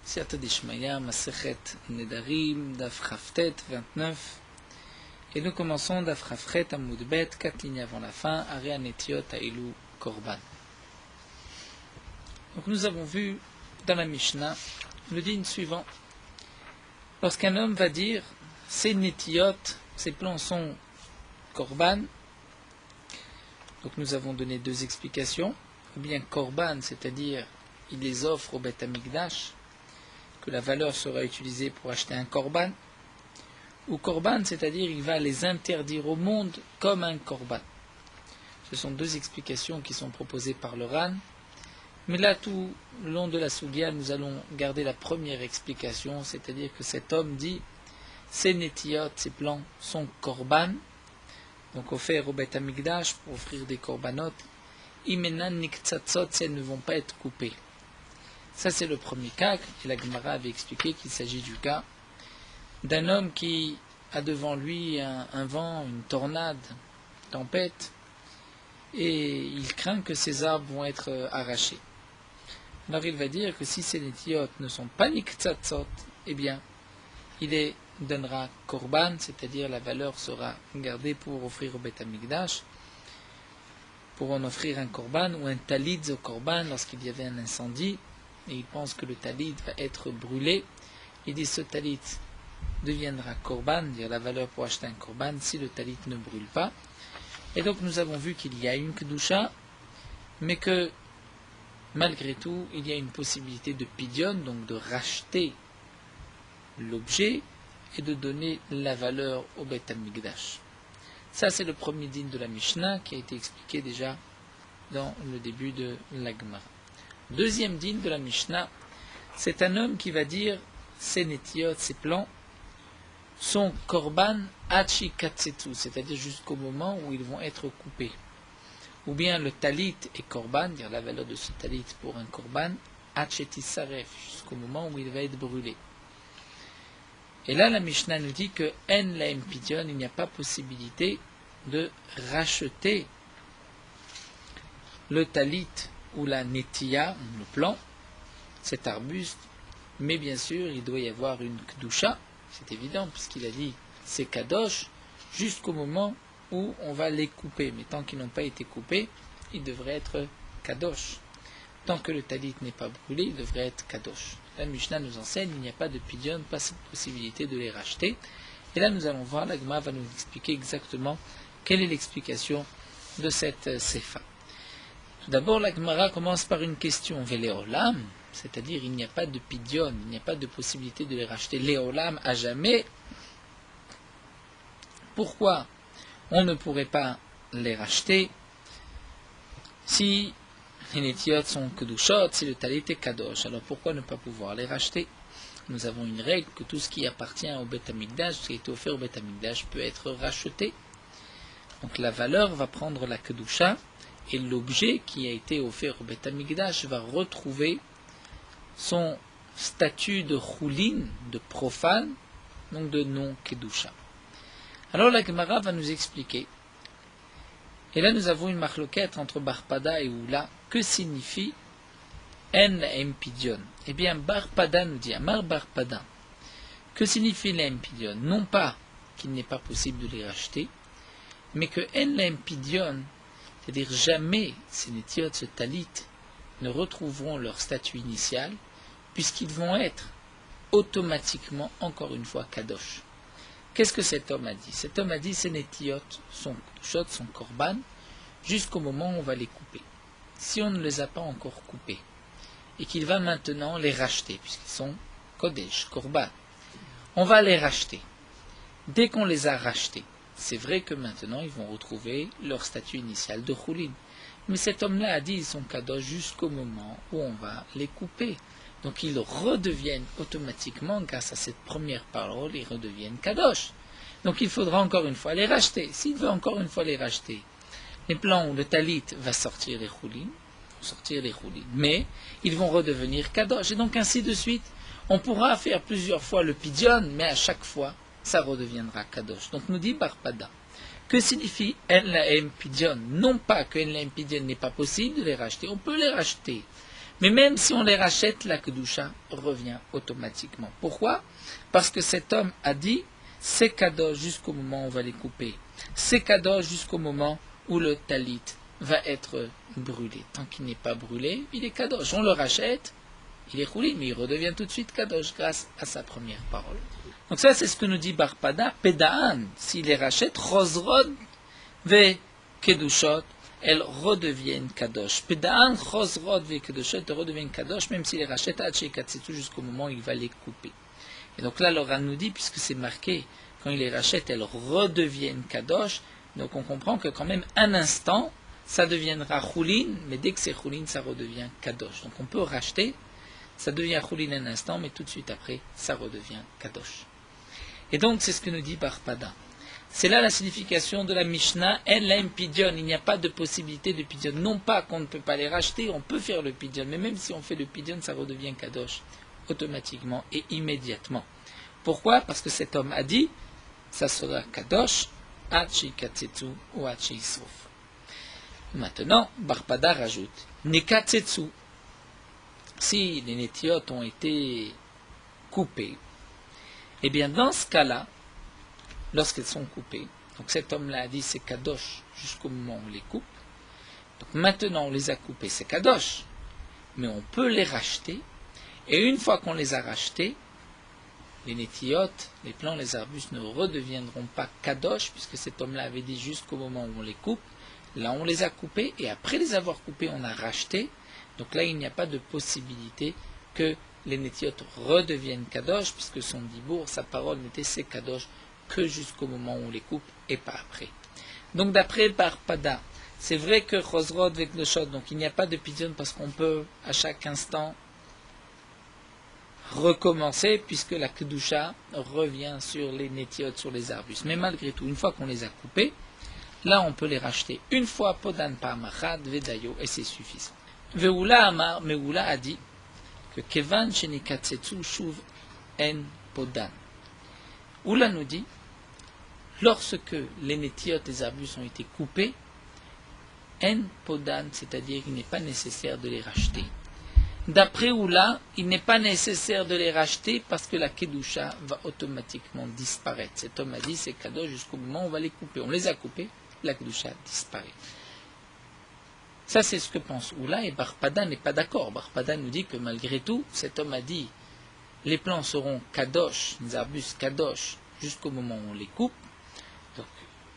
Siyata Dishmaya, Masechet Nedarim, Daf Chaftet 29. Et nous commençons Daf Chafret Amoudbet, 4 lignes avant la fin, Area Netiot Ailou Korban. Donc nous avons vu dans la Mishnah le digne suivant. Lorsqu'un homme va dire ces Netiot, ces plans sont Korban, donc nous avons donné deux explications. Ou bien Korban, c'est-à-dire il les offre au Beth Amikdash, que la valeur sera utilisée pour acheter un Korban, ou Korban, c'est-à-dire il va les interdire au monde comme un Korban. Ce sont deux explications qui sont proposées par le Ran, mais là tout le long de la Sugia nous allons garder la première explication, c'est-à-dire que cet homme dit ces Netiot, ces plans sont Korban, donc offert au Beth Amikdash pour offrir des Korbanot, Imenan Niktsatzot, elles ne vont pas être coupées. Ça c'est le premier cas, et la Gemara avait expliqué qu'il s'agit du cas d'un homme qui a devant lui un vent, une tornade, une tempête, et il craint que ses arbres vont être arrachés. Alors il va dire que si ces Netiot ne sont pas Niktsatzot, eh bien il les donnera Korban, c'est-à-dire la valeur sera gardée pour offrir au Beth Amikdash, pour en offrir un Korban ou un Talit au Korban lorsqu'il y avait un incendie, et il pense que le talit va être brûlé. Il dit ce talit deviendra korban, dire la valeur pour acheter un korban, si le talit ne brûle pas. Et donc nous avons vu qu'il y a une kedusha, mais que malgré tout, il y a une possibilité de pidyon, donc de racheter l'objet et de donner la valeur au Beth Amikdash. Ça c'est le premier din de la Mishnah qui a été expliqué déjà dans le début de la Gemara. Deuxième din de la Mishnah, c'est un homme qui va dire ces Netiot, ces plans, sont Korban Hachi Katsetu, c'est-à-dire jusqu'au moment où ils vont être coupés. Ou bien le Talit est Korban, dire la valeur de ce Talit pour un Korban, Hacheti Saref, jusqu'au moment où il va être brûlé. Et là, la Mishnah nous dit que En Laem Pidyon, il n'y a pas possibilité de racheter le Talit ou la Netiya, le plan, cet arbuste, mais bien sûr, il doit y avoir une Kedusha, c'est évident, puisqu'il a dit c'est Kadosh, jusqu'au moment où on va les couper. Mais tant qu'ils n'ont pas été coupés, ils devraient être Kadosh. Tant que le talit n'est pas brûlé, il devrait être Kadosh. La Mishnah nous enseigne qu'il n'y a pas de pidyon, pas cette possibilité de les racheter. Et là, nous allons voir, la Gemara va nous expliquer exactement quelle est l'explication de cette Sefa. Tout d'abord, la Gemara commence par une question Véléolam, c'est-à-dire il n'y a pas de pidyon, il n'y a pas de possibilité de les racheter Léolam à jamais. Pourquoi on ne pourrait pas les racheter si les Netiot sont Kedushot, si le Talit est Kadosh? Alors pourquoi ne pas pouvoir les racheter? Nous avons une règle que tout ce qui appartient au Beth Amikdash, ce qui est offert au Beth Amikdash, peut être racheté. Donc la valeur va prendre la Kedusha, et l'objet qui a été offert au Beth Amikdash va retrouver son statut de choulin, de profane, donc de non-kedusha. Alors la Gemara va nous expliquer. Et là nous avons une marloquette entre Barpada et Oula. Que signifie En Laem Pidyon? Eh bien Barpada nous dit, Amar Barpada, que signifie Laem Pidyon? Non pas qu'il n'est pas possible de les racheter, mais que En Laem Pidyon, c'est-à-dire jamais ces Netiot, ce talit, ne retrouveront leur statut initial, puisqu'ils vont être automatiquement, encore une fois, Kadosh. Qu'est-ce que cet homme a dit? Cet homme a dit ces Netiot sont Kedushot, sont Korban, jusqu'au moment où on va les couper. Si on ne les a pas encore coupés, et qu'il va maintenant les racheter, puisqu'ils sont Kodesh, Korban, on va les racheter. Dès qu'on les a rachetés, c'est vrai que maintenant ils vont retrouver leur statut initial de Choulin. Mais cet homme-là a dit ils sont Kadosh jusqu'au moment où on va les couper. Donc ils redeviennent automatiquement, grâce à cette première parole, ils redeviennent Kadosh. Donc il faudra encore une fois les racheter. S'il veut encore une fois les racheter, les plans où le talit va sortir les Choulin, mais ils vont redevenir Kadosh. Et donc ainsi de suite, on pourra faire plusieurs fois le pidyon, mais à chaque fois, ça redeviendra Kadosh. Donc nous dit Barpada, que signifie En Laem Pidyon? Non pas que En Laem Pidyon n'est pas possible de les racheter, on peut les racheter, Mais même si on les rachète, la Kedusha revient automatiquement. Pourquoi? Parce que cet homme a dit, c'est kadosh jusqu'au moment où on va les couper. C'est kadosh jusqu'au moment où le talit va être brûlé. Tant qu'il n'est pas brûlé, il est kadosh. On le rachète, il est chouli, mais il redevient tout de suite kadosh grâce à sa première parole. Donc ça, c'est ce que nous dit Barpada, Pedaan, s'il les rachète, Chosrod ve Kedushot, elles redeviennent kadosh. Pedaan, Chosrod ve Kedushot, elles redeviennent kadosh, même s'il les rachète, Haché Katsetsu, jusqu'au moment où il va les couper. Et donc là, l'Oran nous dit, puisque c'est marqué, quand il les rachète, elles redeviennent kadosh, donc on comprend que quand même un instant, ça deviendra choulin, mais dès que c'est choulin, ça redevient kadosh. Donc on peut racheter, ça devient choulin un instant, mais tout de suite après, ça redevient kadosh. Et donc c'est ce que nous dit Barpada. C'est là la signification de la Mishnah, en l'aim pidyon, il n'y a pas de possibilité de pidyon. Non pas qu'on ne peut pas les racheter, on peut faire le pidyon, mais même si on fait le pidyon, ça redevient kadosh automatiquement et immédiatement. Pourquoi? Parce que cet homme a dit, ça sera kadosh, Hachi Katsetsu ou Hachi Souf. Maintenant, Barpada rajoute, Nekatsetsu. Si les nétiot ont été coupés, eh bien dans ce cas-là, lorsqu'elles sont coupées, donc cet homme-là a dit c'est kadosh jusqu'au moment où on les coupe, donc maintenant on les a coupées, c'est kadosh, mais on peut les racheter, et une fois qu'on les a rachetés, les nétiot, les plants, les arbustes ne redeviendront pas kadosh, puisque cet homme-là avait dit jusqu'au moment où on les coupe, là on les a coupés, et après les avoir coupés, on a racheté, donc là il n'y a pas de possibilité que les nétiot redeviennent kadosh, puisque son dibour, sa parole n'était c'est kadosh que jusqu'au moment où on les coupe, et pas après. Donc d'après Barpada, c'est vrai que Chosrod Vekdoshot, donc il n'y a pas de pidyon parce qu'on peut à chaque instant recommencer, puisque la Kedusha revient sur les nétiot, sur les arbustes. Mais malgré tout, une fois qu'on les a coupés, là on peut les racheter une fois Podan Pa'amachad Vedayo, et c'est suffisant. Veoula Amar, Meoula a dit que Kevan Shenikatsetsu Shuv En Podan. Oula nous dit, lorsque les nétiot, les arbustes ont été coupés, En Podan, c'est-à-dire qu'il n'est pas nécessaire de les racheter. D'après Oula, il n'est pas nécessaire de les racheter parce que la Kedusha va automatiquement disparaître. Cet homme a dit, c'est cadeau jusqu'au moment où on va les couper. On les a coupés, la Kedusha disparaît. Ça, c'est ce que pense Oula, et Barpada n'est pas d'accord. Barpada nous dit que malgré tout, cet homme a dit, les plants seront kadosh, les arbustes kadosh, jusqu'au moment où on les coupe. Donc,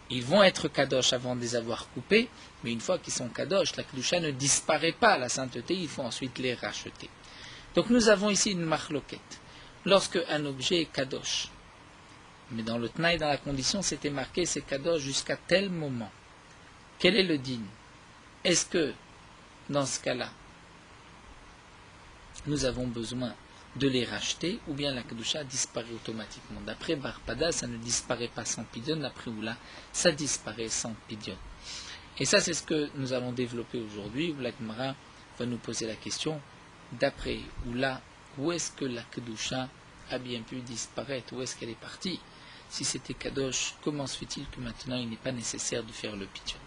ils vont être kadosh avant de les avoir coupés, mais une fois qu'ils sont kadosh, la kedusha ne disparaît pas, la sainteté, il faut ensuite les racheter. Donc nous avons ici une marloquette. Lorsque un objet est kadosh, mais dans le tnaï, dans la condition, c'était marqué c'est kadosh jusqu'à tel moment. Quel est le din? Est-ce que, dans ce cas-là, nous avons besoin de les racheter, ou bien la Kedusha disparaît automatiquement? D'après Barpada, ça ne disparaît pas sans pidyon, d'après Oula, ça disparaît sans pidyon. Et ça, c'est ce que nous allons développer aujourd'hui, où la Gemara va nous poser la question, d'après Oula, où est-ce que la Kedusha a bien pu disparaître? Où est-ce qu'elle est partie? Si c'était Kadosh, comment se fait-il que maintenant il n'est pas nécessaire de faire le pidyon?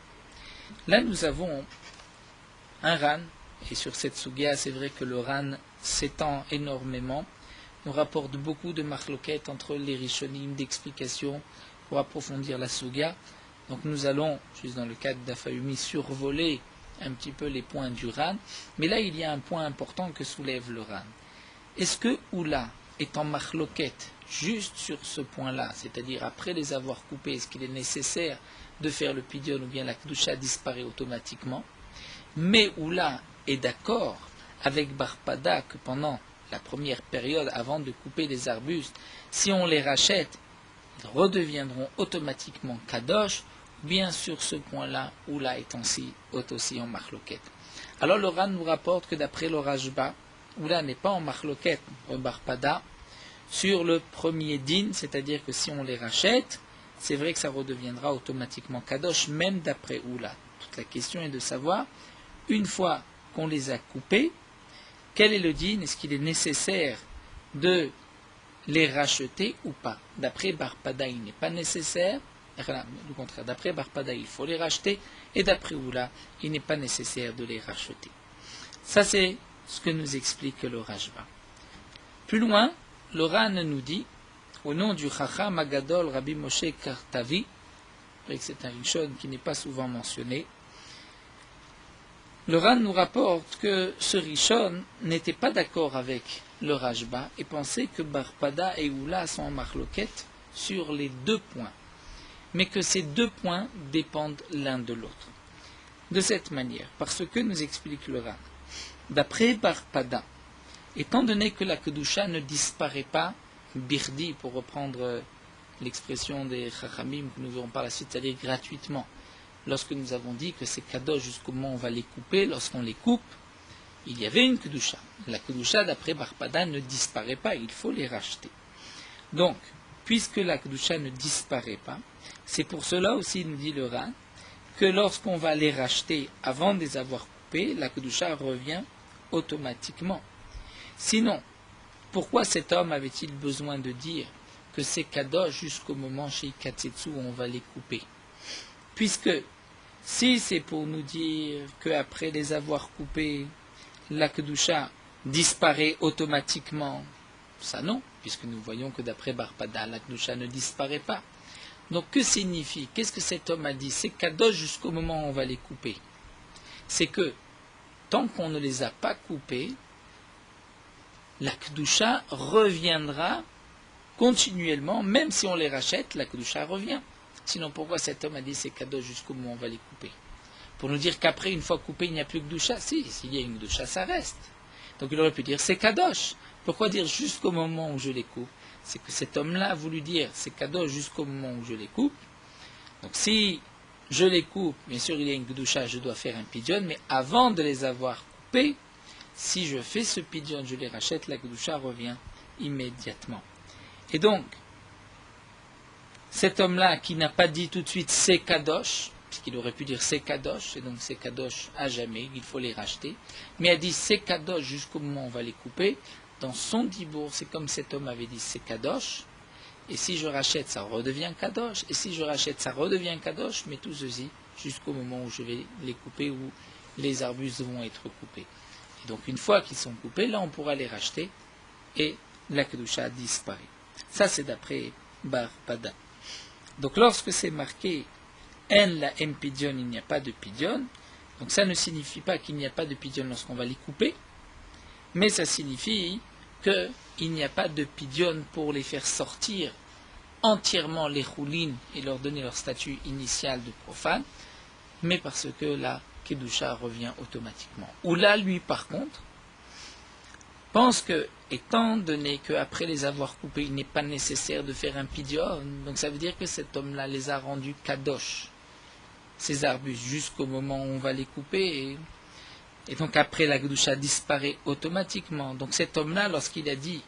Là, nous avons un ran, et sur cette sugia, c'est vrai que le ran s'étend énormément, nous rapporte beaucoup de marloquettes entre les rishonim, d'explications pour approfondir la sugia. Donc nous allons, juste dans le cadre d'Afayumi, survoler un petit peu les points du ran, mais là il y a un point important que soulève le ran. Est-ce que Oula est en marloquette juste sur ce point-là, c'est-à-dire après les avoir coupés, est-ce qu'il est nécessaire de faire le pidyon ou bien la kedusha disparaît automatiquement? Mais Oula est d'accord avec Barpada que pendant la première période, avant de couper les arbustes, si on les rachète, ils redeviendront automatiquement kadosh, bien sur ce point-là, Oula est aussi en marloquette. Alors le Ran nous rapporte que d'après le Rajba, Oula n'est pas en marloquette, Barpada, sur le premier din, c'est-à-dire que si on les rachète, c'est vrai que ça redeviendra automatiquement kadosh, même d'après Oula. Toute la question est de savoir, une fois qu'on les a coupés, quel est le din? Est-ce qu'il est nécessaire de les racheter ou pas? D'après Barpada, il n'est pas nécessaire. Du contraire, d'après Barpada, il faut les racheter. Et d'après Oula, il n'est pas nécessaire de les racheter. Ça, c'est ce que nous explique le Rashba. Plus loin, le Ran nous dit, au nom du Chacham Agadol Rabbi Moshe Kartavi, c'est un Rishon qui n'est pas souvent mentionné, le Ran nous rapporte que ce Rishon n'était pas d'accord avec le Rashba et pensait que Barpada et Oula sont en marloquette sur les deux points, mais que ces deux points dépendent l'un de l'autre. De cette manière, parce que nous explique le Ran, d'après Barpada, étant donné que la Kedusha ne disparaît pas, birdi, pour reprendre l'expression des Chachamim que nous verrons par la suite, c'est-à-dire gratuitement, lorsque nous avons dit que ces kadosh jusqu'au moment où on va les couper, lorsqu'on les coupe, il y avait une Kedusha. La Kedusha, d'après Barpada, ne disparaît pas, il faut les racheter. Donc, puisque la Kedusha ne disparaît pas, c'est pour cela aussi, nous dit le Ran, que lorsqu'on va les racheter avant de les avoir coupés, la Kedusha revient automatiquement. Sinon, pourquoi cet homme avait-il besoin de dire que c'est kadosh jusqu'au moment chez Katsetsu où on va les couper? Puisque si c'est pour nous dire qu'après les avoir coupés, la Kedusha disparaît automatiquement, ça non, puisque nous voyons que d'après Barpada, la Kedusha ne disparaît pas. Donc que signifie? Qu'est-ce que cet homme a dit? C'est kadosh jusqu'au moment où on va les couper. C'est que tant qu'on ne les a pas coupés, la Kedusha reviendra continuellement, même si on les rachète, la Kedusha revient. Sinon pourquoi cet homme a dit c'est kadosh jusqu'au moment où on va les couper? Pour nous dire qu'après, une fois coupé, il n'y a plus que Kedusha? Si, s'il y a une Kedusha, ça reste. Donc il aurait pu dire c'est kadosh. Pourquoi dire jusqu'au moment où je les coupe? C'est que cet homme-là a voulu dire c'est kadosh jusqu'au moment où je les coupe. Donc si je les coupe, bien sûr il y a une Kedusha, je dois faire un pidyon, mais avant de les avoir coupés, si je fais ce pidyon, je les rachète, la Kedusha revient immédiatement. Et donc, cet homme-là qui n'a pas dit tout de suite c'est kadosh, puisqu'il aurait pu dire c'est kadosh, et donc c'est kadosh à jamais, il faut les racheter, mais a dit c'est kadosh jusqu'au moment où on va les couper, dans son dibour, c'est comme cet homme avait dit c'est kadosh, et si je rachète, ça redevient kadosh, et si je rachète, ça redevient kadosh, mais tout ceci jusqu'au moment où je vais les couper, où les arbustes vont être coupés. Et donc une fois qu'ils sont coupés, là on pourra les racheter, et la Kedusha disparaît. Ça c'est d'après Barpada. Donc lorsque c'est marqué en la m pidyon, il n'y a pas de pidyon, donc ça ne signifie pas qu'il n'y a pas de pidyon lorsqu'on va les couper, mais ça signifie qu'il n'y a pas de pidyon pour les faire sortir entièrement les choulines et leur donner leur statut initial de profane, mais parce que la Kedusha revient automatiquement. Ou là, lui, par contre, pense que, étant donné qu'après les avoir coupés, il n'est pas nécessaire de faire un pidyon, donc ça veut dire que cet homme-là les a rendus kadosh, ces arbustes, jusqu'au moment où on va les couper, et donc après la Kedusha disparaît automatiquement. Donc cet homme-là, lorsqu'il a dit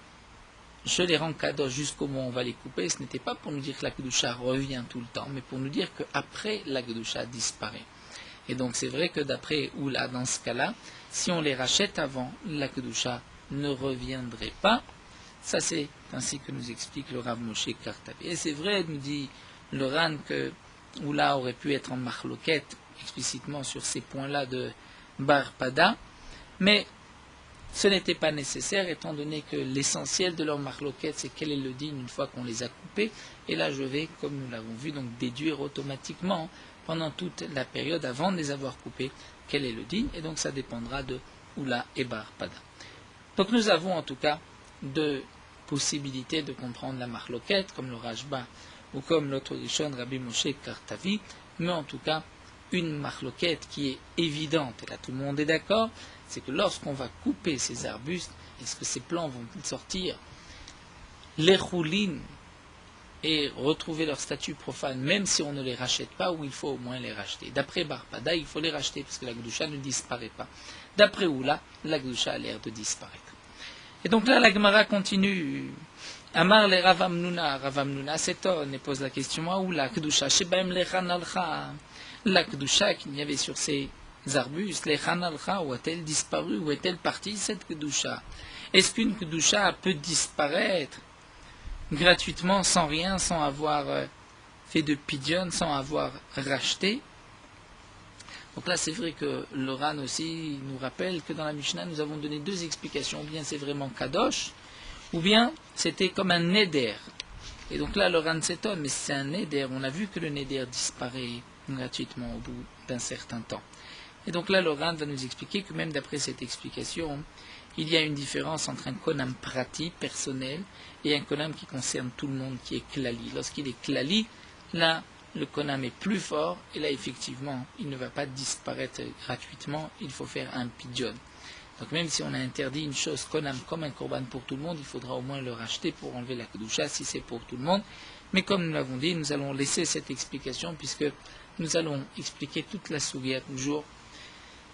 je les rends kadosh jusqu'au moment où on va les couper, ce n'était pas pour nous dire que la Kedusha revient tout le temps, mais pour nous dire qu'après la Kedusha disparaît. Et donc c'est vrai que d'après Oula, dans ce cas-là, si on les rachète avant, la Kedusha ne reviendrait pas. Ça c'est ainsi que nous explique le Rav Moshe Kartavi. Et c'est vrai, nous dit le Ran, que Oula aurait pu être en marloquette explicitement sur ces points-là de Barpada, mais ce n'était pas nécessaire étant donné que l'essentiel de leur marloquette c'est quel est le digne une fois qu'on les a coupés, et là je vais, comme nous l'avons vu, donc déduire automatiquement pendant toute la période avant de les avoir coupés quel est le digne, et donc ça dépendra de Oula et Barpada. Donc nous avons en tout cas deux possibilités de comprendre la marloquette, comme le Rashba ou comme l'autre Rishon Rabbi Moshe Kartavi, mais en tout cas une marloquette qui est évidente, et là tout le monde est d'accord, c'est que lorsqu'on va couper ces arbustes, est-ce que ces plants vont sortir les choulines et retrouver leur statut profane, même si on ne les rachète pas, ou il faut au moins les racheter. D'après Barpada, il faut les racheter, parce que la Kedusha ne disparaît pas. D'après Oula, la Kedusha a l'air de disparaître. Et donc là, la Gemara continue. Amar le Rav Amnuna s'étonne et pose la question à Oula, Kedusha, Shebaem lechan alcha. La Kedusha qu'il y avait sur ces arbustes, lechan alcha, où a-t-elle disparu, où est-elle partie cette Kedusha? Est-ce qu'une Kedusha peut disparaître gratuitement, sans rien, sans avoir fait de pidyon, sans avoir racheté? Donc là, c'est vrai que le Ran aussi nous rappelle que dans la Mishnah, nous avons donné deux explications. Ou bien c'est vraiment Kadosh, ou bien c'était comme un Neder. Et donc là, le Ran s'étonne, mais c'est un Neder. On a vu que le Neder disparaît gratuitement au bout d'un certain temps. Et donc là, le Ran va nous expliquer que même d'après cette explication, il y a une différence entre un konam prati, personnel, et un konam qui concerne tout le monde, qui est klali. Lorsqu'il est klali, là, le konam est plus fort, et là, effectivement, il ne va pas disparaître gratuitement, il faut faire un pidjon. Donc même si on a interdit une chose konam comme un korban pour tout le monde, il faudra au moins le racheter pour enlever la kedusha, si c'est pour tout le monde. Mais comme nous l'avons dit, nous allons laisser cette explication, puisque nous allons expliquer toute la sougia toujours,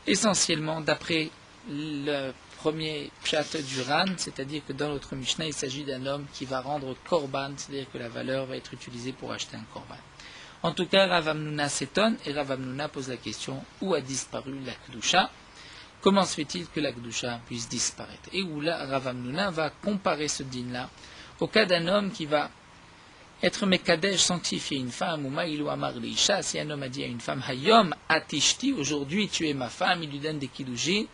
essentiellement d'après le premier pshat du Ran, c'est-à-dire que dans notre Mishnah, il s'agit d'un homme qui va rendre korban, c'est-à-dire que la valeur va être utilisée pour acheter un korban. En tout cas, Rav Hamnuna s'étonne et Rav Hamnuna pose la question, où a disparu la Kedusha? Comment se fait-il que la Kedusha puisse disparaître? Et où là, Rav Hamnuna va comparer ce din-là au cas d'un homme qui va être Mekadesh, sanctifier une femme, ou Maïlou Amar Leisha, si un homme a dit à une femme, Hayom Atishti, aujourd'hui tu es ma femme, il lui donne des Kiddushin,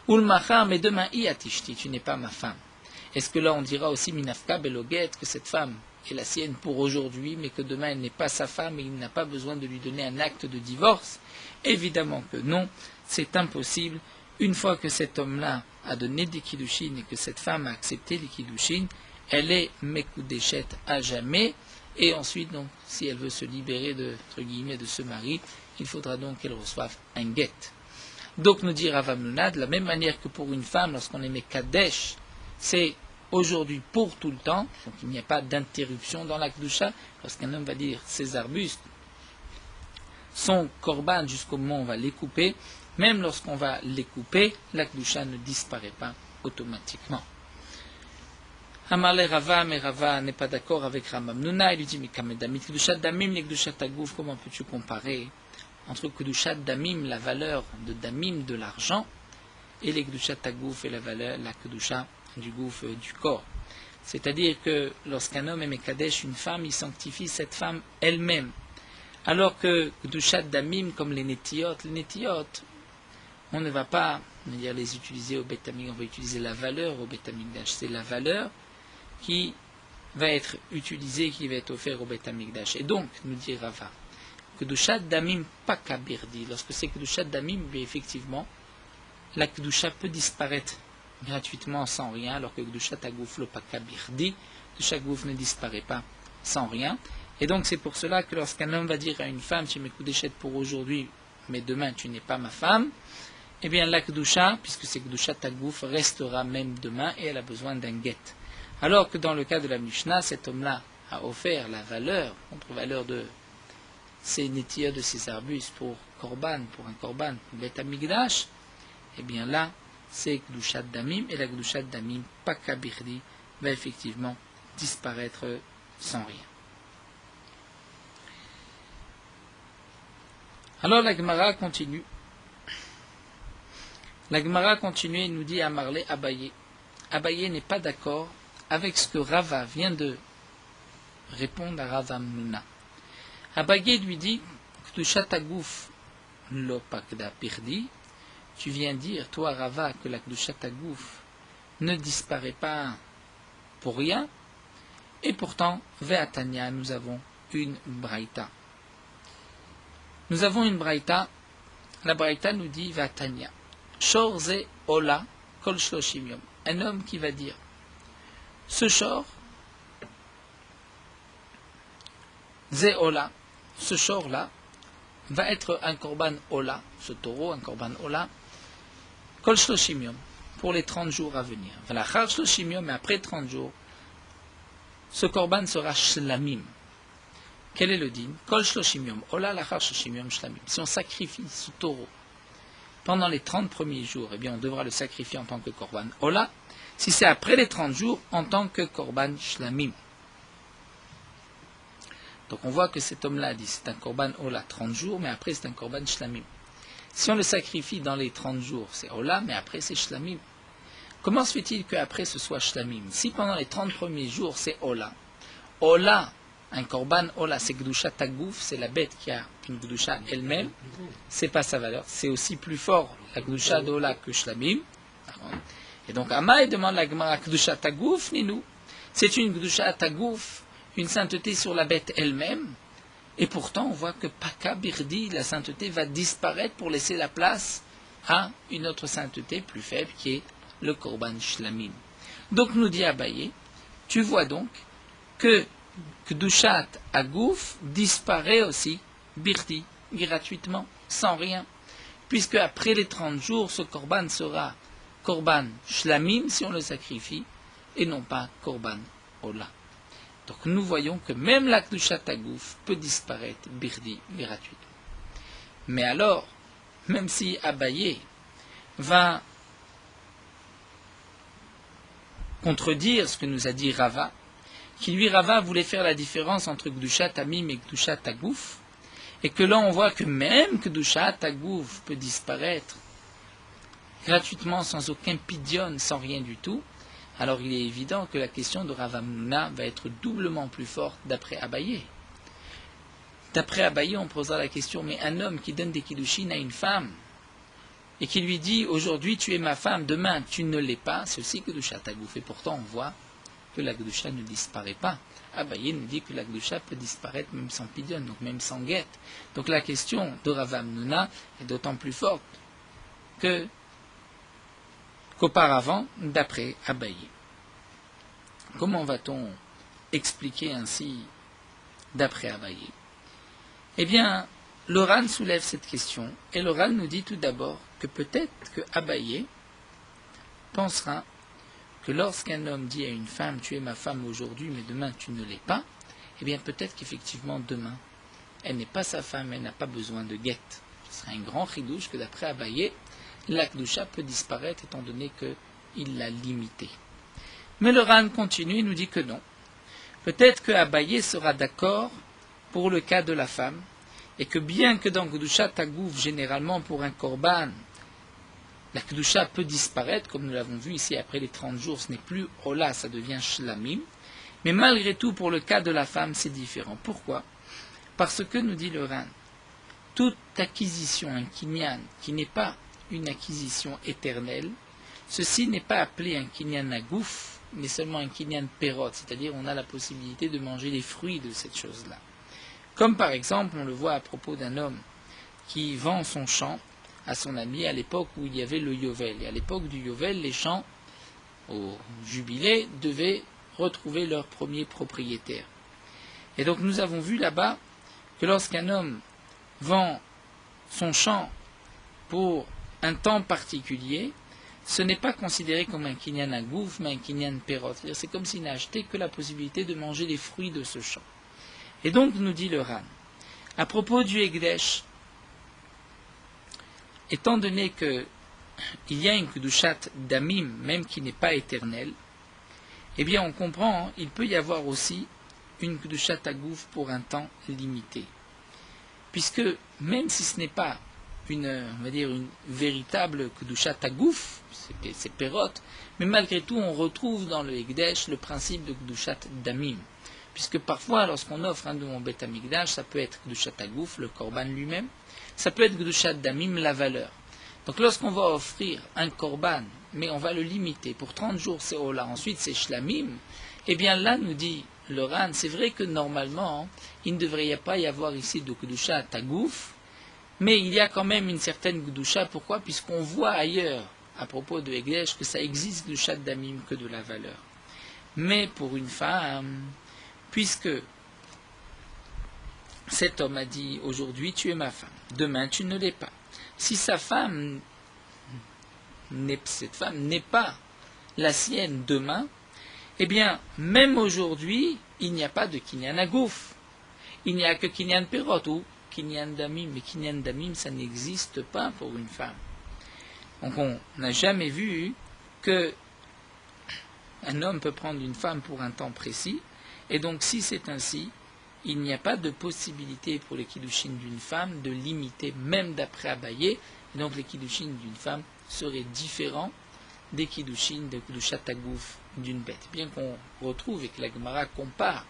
ou le Machar, mais demain I Atishti, tu n'es pas ma femme. Est-ce que là on dira aussi Minafka Beloget, que cette femme est la sienne pour aujourd'hui, mais que demain elle n'est pas sa femme et il n'a pas besoin de lui donner un acte de divorce? Évidemment que non, c'est impossible. Une fois que cet homme-là a donné des Kiddushin et que cette femme a accepté les Kiddushin, elle est Mekudeshet à jamais. Et ensuite, donc, si elle veut se libérer de, entre guillemets, de ce mari, il faudra donc qu'elle reçoive un guet. Donc, nous dit Rav Hamnuna, de la même manière que pour une femme, lorsqu'on est Mekadesh, c'est aujourd'hui pour tout le temps, donc il n'y a pas d'interruption dans la Kedusha. Lorsqu'un homme va dire ces arbustes sont korban jusqu'au moment où on va les couper, même lorsqu'on va les couper, la Kedusha ne disparaît pas automatiquement. Amalé Rava, mais Rava n'est pas d'accord avec Rav Hamnuna. Il lui dit, mais Kamedamit, Kedushat Damim, les Kedushat Tagouf, comment peux-tu comparer entre Kedushat Damim, la valeur de Damim, de l'argent, et les Kedushat Tagouf et la valeur, la Kedusha du gouf du corps? C'est-à-dire que lorsqu'un homme est Mekadesh, une femme, il sanctifie cette femme elle-même. Alors que Kedushat Damim, comme les Netiyot, on ne va pas les utiliser au Beit Hamikdash, on va utiliser la valeur au Beit Hamikdash. C'est la valeur qui va être utilisée, qui va être offerte au Beit Hamikdash. Et donc, nous dit Rava, Kedushat Damim pas kabirdi. Lorsque c'est Kedushat Damim, bien effectivement, la Kedusha peut disparaître gratuitement sans rien, alors que Kedushat Agouf le pas kabirdi, Kedushat Agouf ne disparaît pas sans rien. Et donc, c'est pour cela que lorsqu'un homme va dire à une femme, tu m'écoutes pour aujourd'hui, mais demain tu n'es pas ma femme, eh bien la Kedusha, puisque c'est Kedushat Agouf, restera même demain et elle a besoin d'un guet. Alors que dans le cas de la Mishnah, cet homme-là a offert la valeur, contre-valeur de ces netiyot, de ces arbustes pour korban, pour un korban, Beit Hamikdash, eh bien là, c'est Kedushat Damim, et la Kedushat Damim, pas kabirdi, va effectivement disparaître sans rien. Alors la Gemara continue. La Gemara continue et nous dit à Marley Abaye. Abaye n'est pas d'accord avec ce que Rava vient de répondre à Rav Hamnuna. Abaye lui dit, Kedushat Agouf lo pakda pirdi, tu viens dire, toi Rava, que la Kedushat Agouf ne disparaît pas pour rien, et pourtant, Ve'atania, nous avons une braïta. Nous avons une braïta, la braïta nous dit Ve'atania, Shor ze ola kol shloshim yom, un homme qui va dire, ce shor, ze ola, ce shor-là, va être un korban ola, ce taureau, un korban ola, kol shloshim yom, pour les 30 jours à venir. Velachar shloshim yom, mais après 30 jours, ce korban sera shlamim. Quel est le din? Kol shloshim yom, ola lachar shloshim yom shlamim. Si on sacrifie ce taureau pendant les 30 premiers jours, eh bien on devra le sacrifier en tant que korban ola. Si c'est après les 30 jours, en tant que korban shlamim. Donc on voit que cet homme-là dit c'est un korban ola 30 jours, mais après c'est un korban shlamim. Si on le sacrifie dans les 30 jours, c'est ola, mais après c'est shlamim. Comment se fait-il qu'après ce soit shlamim? Si pendant les 30 premiers jours c'est ola, ola Un korban ola, c'est Gdusha Tagouf, c'est la bête qui a une Gdusha elle-même, c'est pas sa valeur. C'est aussi plus fort la Gdusha d'ola que Shlamim. Et donc Amaï demande la Gemara Gdusha Tagouf, Ninou. C'est une Gdusha Tagouf, une sainteté sur la bête elle-même. Et pourtant, on voit que Paka Birdi, la sainteté, va disparaître pour laisser la place à une autre sainteté plus faible qui est le Korban Shlamim. Donc nous dit Abaye, tu vois donc que Kedushat Agouf disparaît aussi, Birdi, gratuitement, sans rien. Puisque après les 30 jours, ce Korban sera Korban Shlamim si on le sacrifie, et non pas Korban Ola. Donc nous voyons que même la Kedushat Agouf peut disparaître, Birdi, gratuitement. Mais alors, même si Abaye va contredire ce que nous a dit Rava, qui lui, Rava, voulait faire la différence entre Kedushat Amim et Kedushat Agouf, et que là on voit que même Kedushat Agouf peut disparaître gratuitement, sans aucun pidion, sans rien du tout, alors il est évident que la question de Rav Hamnouna va être doublement plus forte d'après Abaye. D'après Abaye, on posera la question, mais un homme qui donne des kiddushin à une femme, et qui lui dit, aujourd'hui tu es ma femme, demain tu ne l'es pas, c'est aussi Kedushat Agouf. Et pourtant on voit que la Kedusha ne disparaît pas. Abaye nous dit que la Kedusha peut disparaître même sans pidion, donc même sans guette. Donc la question de Rav Hamnouna est d'autant plus forte qu'auparavant, d'après Abaye. Comment va-t-on expliquer ainsi d'après Abaye? Eh bien, l'Oran soulève cette question, et l'Oran nous dit tout d'abord que peut-être que Abaye pensera que lorsqu'un homme dit à une femme, tu es ma femme aujourd'hui, mais demain tu ne l'es pas, eh bien peut-être qu'effectivement demain, elle n'est pas sa femme, elle n'a pas besoin de guette. Ce serait un grand chidouche que d'après Abaye, la Kedusha peut disparaître étant donné qu'il l'a limité. Mais le Ran continue et nous dit que non. Peut-être que Abaye sera d'accord pour le cas de la femme, et que bien que dans Kedusha Tagouf, généralement pour un korban, la Kedusha peut disparaître, comme nous l'avons vu ici après les 30 jours, ce n'est plus Ola, ça devient Shlamim. Mais malgré tout, pour le cas de la femme, c'est différent. Pourquoi? Parce que, nous dit le Ran, toute acquisition, un kinyan, qui n'est pas une acquisition éternelle, ceci n'est pas appelé un kinyan agouf, mais seulement un kinyan perot, c'est-à-dire on a la possibilité de manger les fruits de cette chose-là. Comme par exemple, on le voit à propos d'un homme qui vend son champ à son ami à l'époque où il y avait le Yovel. Et à l'époque du Yovel, les champs, au jubilé, devaient retrouver leur premier propriétaire. Et donc nous avons vu là-bas que lorsqu'un homme vend son champ pour un temps particulier, ce n'est pas considéré comme un kinyan agouf, mais un kinyan perot. C'est-à-dire c'est comme s'il n'a acheté que la possibilité de manger les fruits de ce champ. Et donc nous dit le Ran, à propos du Ekdesh, étant donné qu'il y a une Kedushat Damim, même qui n'est pas éternelle, eh bien on comprend, il peut y avoir aussi une Kedushat Agouf pour un temps limité. Puisque même si ce n'est pas une véritable Kedushat Agouf, c'est Perot, mais malgré tout on retrouve dans le Ekdesh le principe de Kedushat Damim. Puisque parfois, lorsqu'on offre un don au Beth Amikdash, ça peut être Kedushat Agouf, le Korban lui-même, ça peut être Kedushat Damim, la valeur. Donc lorsqu'on va offrir un Korban, mais on va le limiter, pour 30 jours c'est Ola, ensuite c'est Shlamim, eh bien là, nous dit le Ran, c'est vrai que normalement, il ne devrait pas y avoir ici de Kedushat Agouf, mais il y a quand même une certaine Kedusha, pourquoi? Puisqu'on voit ailleurs, à propos de Ekdesh, que ça existe Kedushat Damim que de la valeur. Mais pour une femme, puisque cet homme a dit aujourd'hui tu es ma femme, demain tu ne l'es pas. Si cette femme n'est pas la sienne demain, eh bien même aujourd'hui il n'y a pas de kinyan agouf, il n'y a que kinyan perot ou kinyan damim, mais kinyan damim ça n'existe pas pour une femme. Donc on n'a jamais vu que un homme peut prendre une femme pour un temps précis. Et donc, si c'est ainsi, il n'y a pas de possibilité pour les kiddushin d'une femme de limiter, même d'après Abaye. Et donc, les kiddushin d'une femme seraient différents des kiddushin de Kedushat Agouf d'une bête. Bien qu'on retrouve et que la Gemara compare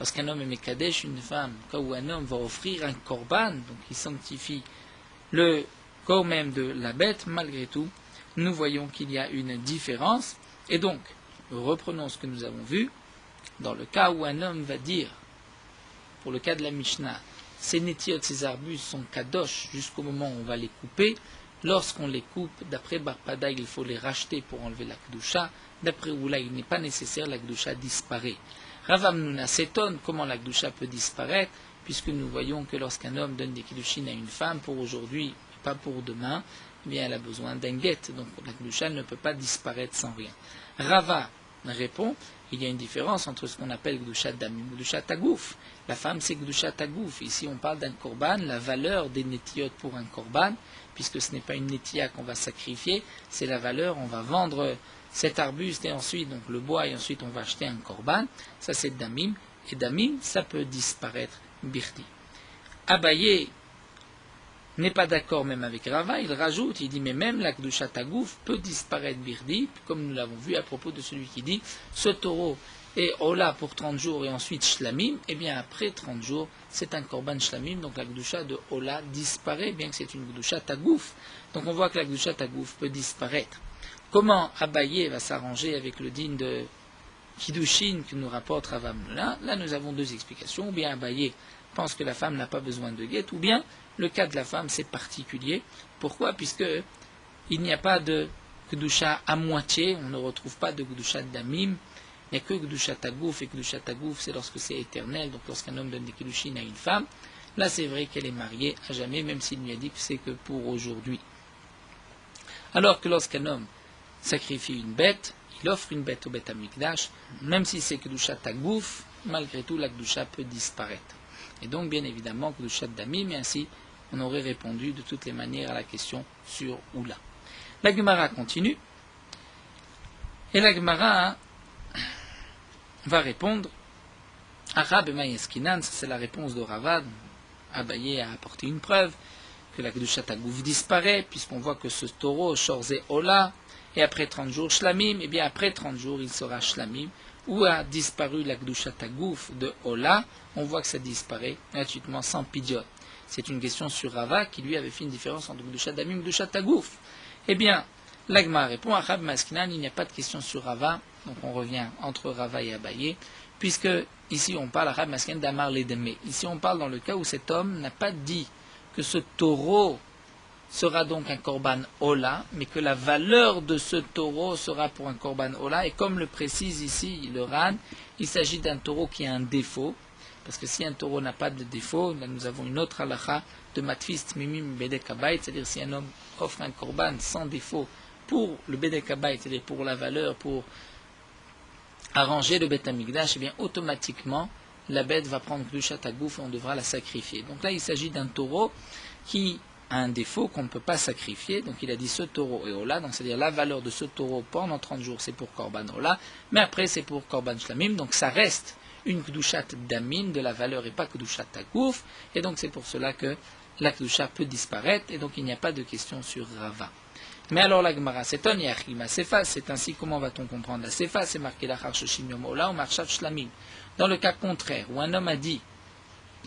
lorsqu'un homme est Mekadesh, une femme, au cas où un homme va offrir un korban, donc il sanctifie le corps même de la bête, malgré tout, nous voyons qu'il y a une différence. Et donc, reprenons ce que nous avons vu. Dans le cas où un homme va dire, pour le cas de la Mishnah, ces nétiot, ces arbustes sont kadosh jusqu'au moment où on va les couper. Lorsqu'on les coupe, d'après Barpada, il faut les racheter pour enlever la Kedusha. D'après Oula, il n'est pas nécessaire, la Kedusha disparaît. Rav Hamnuna s'étonne comment la Kedusha peut disparaître, puisque nous voyons que lorsqu'un homme donne des Kedushin à une femme, pour aujourd'hui, pas pour demain, eh bien elle a besoin d'un guet. Donc la Kedusha ne peut pas disparaître sans rien. Rava répond, il y a une différence entre ce qu'on appelle Kedusha Damim et Kedusha Tagouf. La femme, c'est Kedusha Tagouf. Ici, on parle d'un korban, la valeur des netiyot pour un korban, puisque ce n'est pas une netiya qu'on va sacrifier, c'est la valeur, on va vendre cet arbuste et ensuite donc le bois et ensuite on va acheter un korban. Ça, c'est Damim. Et Damim, ça peut disparaître Birdi. Abaye n'est pas d'accord même avec Rava, il rajoute, il dit mais même la Kedusha Tagouf peut disparaître Birdi, comme nous l'avons vu à propos de celui qui dit ce taureau est Ola pour 30 jours et ensuite Shlamim, et bien après 30 jours c'est un Korban Shlamim, donc la Kedusha de Ola disparaît, bien que c'est une Kedusha Tagouf. Donc on voit que la Kedusha Tagouf peut disparaître. Comment Abaye va s'arranger avec le din de Kiddushin que nous rapporte Rav Hamnuna? Là nous avons deux explications, ou bien Abaye pense que la femme n'a pas besoin de guet, ou bien le cas de la femme c'est particulier. Pourquoi? Puisque il n'y a pas de Kedusha à moitié, on ne retrouve pas de Kedusha Damim, il n'y a que Kedusha Tagouf, et Kedusha Tagouf c'est lorsque c'est éternel, donc lorsqu'un homme donne des Kiddushin à une femme, là c'est vrai qu'elle est mariée à jamais, même s'il lui a dit que c'est que pour aujourd'hui. Alors que lorsqu'un homme sacrifie une bête, il offre une bête au Beth Amikdash, même si c'est Kedusha Tagouf, malgré tout la Kedusha peut disparaître. Et donc, bien évidemment, Kedusha Damim, mais ainsi, on aurait répondu de toutes les manières à la question sur Oula. La Gemara continue, et la Gemara va répondre Arab et Maïeskinan, ça c'est la réponse de Ravad. Abaye a apporté une preuve que la Kedusha Tagouf disparaît, puisqu'on voit que ce taureau, Shorze Ola, et après 30 jours Shlamim, et bien après 30 jours il sera Shlamim. Où a disparu la Kedusha Tagouf de Ola, on voit que ça disparaît gratuitement sans pidiot. C'est une question sur Rava qui lui avait fait une différence entre Kedusha Damim et Kedusha Tagouf. Eh bien, l'Agma répond à Rab Maskinan, il n'y a pas de question sur Rava, donc on revient entre Rava et Abaye, puisque ici on parle à Rab Maskinan d'Amar Ledeme. Ici on parle dans le cas où cet homme n'a pas dit que ce taureau sera donc un korban Ola, mais que la valeur de ce taureau sera pour un korban Ola, et comme le précise ici le Ran, il s'agit d'un taureau qui a un défaut, parce que si un taureau n'a pas de défaut, là nous avons une autre halakha de Matfist Mimim Bedek Habayit, c'est-à-dire si un homme offre un korban sans défaut pour le Bedek Habayit, c'est-à-dire pour la valeur, pour arranger le Beth Amikdash, et bien automatiquement la bête va prendre Kedusha Tagouf et on devra la sacrifier. Donc là il s'agit d'un taureau qui a un défaut qu'on ne peut pas sacrifier, donc il a dit ce taureau est Ola, donc c'est-à-dire la valeur de ce taureau pendant 30 jours c'est pour Korban Ola, mais après c'est pour Korban Shlamim, donc ça reste une Kedushat Damim de la valeur et pas Kedushat Tagouf, et donc c'est pour cela que la Kedusha peut disparaître, et donc il n'y a pas de question sur Rava. Mais alors la Gemara s'étonne, Yachima Sefa, c'est ainsi comment va-t-on comprendre la Sefa? C'est marqué la Charshashim Yom Ola ou Marshav Shlamim. Dans le cas contraire, où un homme a dit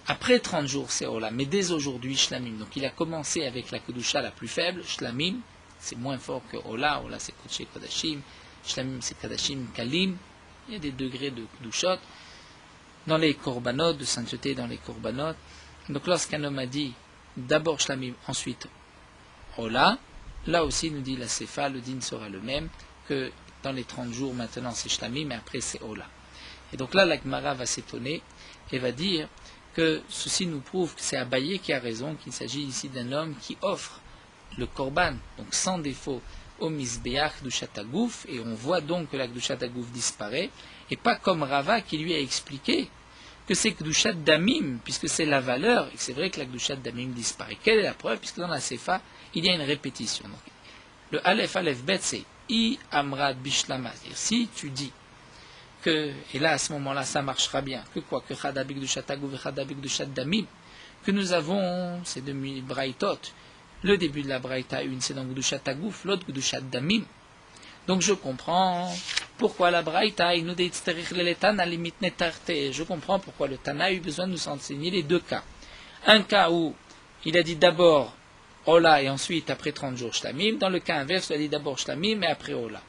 après 30 jours, c'est Ola, mais dès aujourd'hui, Shlamim. Donc il a commencé avec la Kedusha la plus faible, Shlamim, c'est moins fort que Ola, Ola c'est Kodesh Kodashim, Shlamim c'est Kodashim Kalim, il y a des degrés de Kedushot, dans les Korbanot, de sainteté dans les Korbanot. Donc lorsqu'un homme a dit d'abord Shlamim, ensuite Ola, là aussi nous dit la Sefa, le din sera le même, que dans les 30 jours maintenant c'est Shlamim, mais après c'est Ola. Et donc là la Gemara va s'étonner et va dire que ceci nous prouve que c'est Abaye qui a raison, qu'il s'agit ici d'un homme qui offre le korban, donc sans défaut, au Mizbeach Kedusha Tagouf, et on voit donc que la Kedusha Tagouf disparaît, et pas comme Rava qui lui a expliqué que c'est Kedusha Damim, puisque c'est la valeur, et c'est vrai que la Kedusha Damim disparaît. Quelle est la preuve? Puisque dans la Sefa, il y a une répétition. Donc, le Aleph Bet, c'est I Amrad Bishlama, c'est-à-dire si tu dis que, et là à ce moment-là ça marchera bien, que quoi, que Chadabik du Chatagou et Chadabik du Chaddamim, que nous avons ces deux braïtot, le début de la braïta une c'est dans Gdushat Tagouf, l'autre Gdushat Damim. Donc je comprends pourquoi la Braïta, il nous dit à limite netarte. Je comprends pourquoi le Tana a eu besoin de nous enseigner les deux cas. Un cas où il a dit d'abord Ola et ensuite après 30 jours Shlamim. Dans le cas inverse, il a dit d'abord Shlamim et après Ola.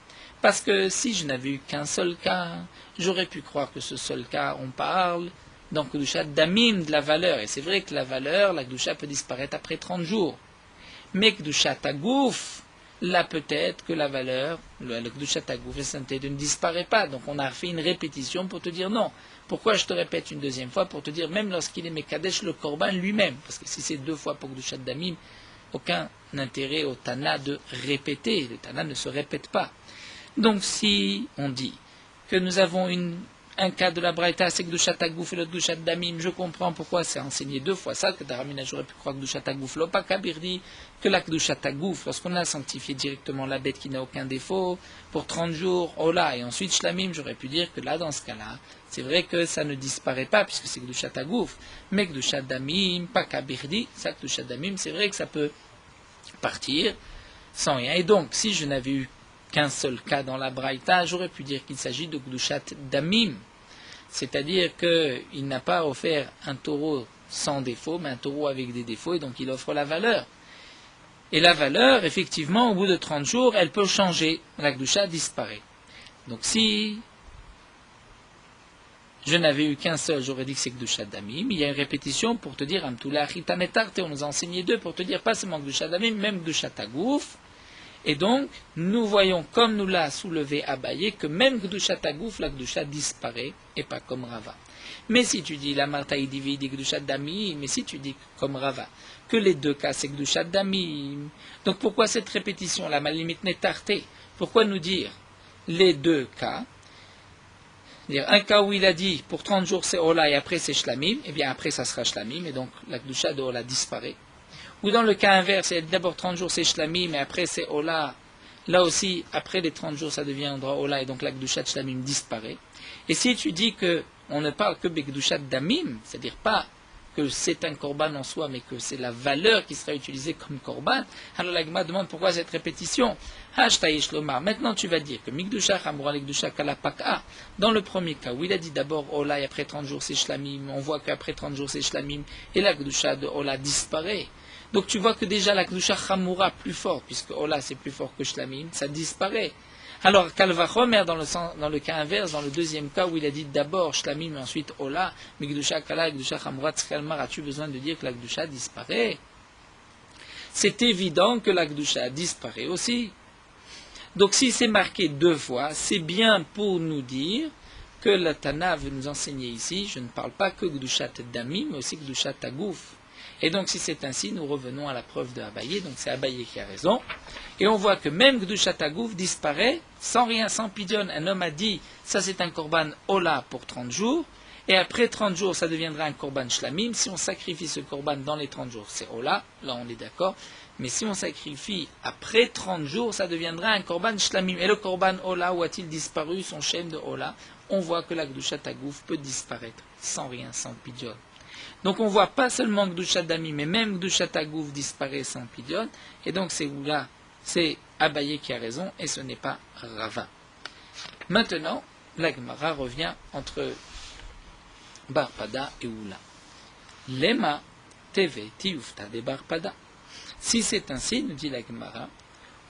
Parce que si je n'avais eu qu'un seul cas, j'aurais pu croire que ce seul cas, on parle dans Kedushat Damim de la valeur. Et c'est vrai que la valeur, la Kedusha peut disparaître après 30 jours. Mais Kedushat Agouf, là peut-être que la valeur, le Kedushat Agouf, la sainteté ne disparaît pas. Donc on a fait une répétition pour te dire non. Pourquoi je te répète une deuxième fois? Pour te dire même lorsqu'il est Mekadesh le Korban lui-même. Parce que si c'est deux fois pour Kedushat Damim, aucun intérêt au Tana de répéter. Le Tana ne se répète pas. Donc si on dit que nous avons un cas de la Braïta, c'est Kedushat Agouf et le Kedushat Damim, je comprends pourquoi c'est enseigné deux fois ça, que Daramina j'aurais pu croire que Kedushat Agouf, l'Opakabir dit que la Kedushat Agouf, lorsqu'on a sanctifié directement la bête qui n'a aucun défaut, pour 30 jours, Ola, et ensuite Shlamim, j'aurais pu dire que là, dans ce cas-là, c'est vrai que ça ne disparaît pas, puisque c'est Kedushat Agouf, mais Kedushat Damim, Pakabir dit, ça Kedushat Damim, c'est vrai que ça peut partir sans rien. Et donc, si je n'avais eu qu'un seul cas dans la Braïta, j'aurais pu dire qu'il s'agit de Kedushat Damim, c'est-à-dire qu'il n'a pas offert un taureau sans défaut, mais un taureau avec des défauts, et donc il offre la valeur. Et la valeur, effectivement, au bout de 30 jours, elle peut changer, la Kedusha disparaît. Donc si je n'avais eu qu'un seul, j'aurais dit que c'est Kedushat Damim. Il y a une répétition pour te dire, Amtula Chitanetarte, on nous a enseigné deux pour te dire pas seulement Kedushat Damim, même Kedushat Agouf. Et donc, nous voyons, comme nous l'a soulevé Abaye, que même Kedushat Agouf, la Kedusha disparaît, et pas comme Rava. Mais si tu dis, la Martaï divide Kedushat Damim, mais si tu dis, comme Rava, que les deux cas, c'est Kedushat Damim, donc pourquoi cette répétition, la limite Netarté? Pourquoi nous dire les deux cas? Un cas où il a dit, pour 30 jours c'est Ola et après c'est Shlamim, et bien après ça sera Shlamim, et donc la Kedusha de Ola disparaît. Ou dans le cas inverse, d'abord 30 jours c'est Shlamim, mais après c'est Ola. Là aussi, après les 30 jours, ça deviendra Ola, et donc la Kedushat Shlamim disparaît. Et si tu dis qu'on ne parle que Kedushat Damim, c'est-à-dire pas que c'est un korban en soi, mais que c'est la valeur qui sera utilisée comme korban, alors la Gemara demande pourquoi cette répétition. Maintenant tu vas dire que Mikdusha Hamura Lekdusha Kalapaka, dans le premier cas où il a dit d'abord Ola et après 30 jours c'est Shlamim, on voit qu'après 30 jours c'est Shlamim, et la Kedusha de Ola disparaît. Donc tu vois que déjà la Kedusha Hamura plus forte, puisque Ola c'est plus fort que Shlamim, ça disparaît. Alors Kalvachomer dans le cas inverse, dans le deuxième cas où il a dit d'abord Shlamim et ensuite Ola, mais Kedusha Kala et Kedusha Hamura Tzkalmar, as-tu besoin de dire que la Kedusha disparaît? C'est évident que la Kedusha disparaît aussi. Donc si c'est marqué deux fois, c'est bien pour nous dire que la Tana veut nous enseigner ici, je ne parle pas que Kedushat Damim, mais aussi Kedushat Agouf. Et donc si c'est ainsi, nous revenons à la preuve de Abaye, donc c'est Abaye qui a raison. Et on voit que même Kedushat Agouf disparaît sans rien, sans pidyon. Un homme a dit, ça c'est un korban Ola pour 30 jours, et après 30 jours ça deviendra un korban Shlamim. Si on sacrifie ce korban dans les 30 jours, c'est Ola, là on est d'accord. Mais si on sacrifie après 30 jours, ça deviendra un korban Shlamim. Et le korban Ola, où a-t-il disparu son shem de Ola? On voit que la Kedushat Agouf peut disparaître sans rien, sans pidyon. Donc on voit pas seulement Kedushat Damim, mais même Kedushat Agouf disparaît sans pidyon. Et donc c'est où là, c'est Abaye qui a raison, et ce n'est pas Rava. Maintenant, la Gemara revient entre Barpada et Oula. Lema teve tiufta de Barpada. Si c'est ainsi, nous dit la Gemara,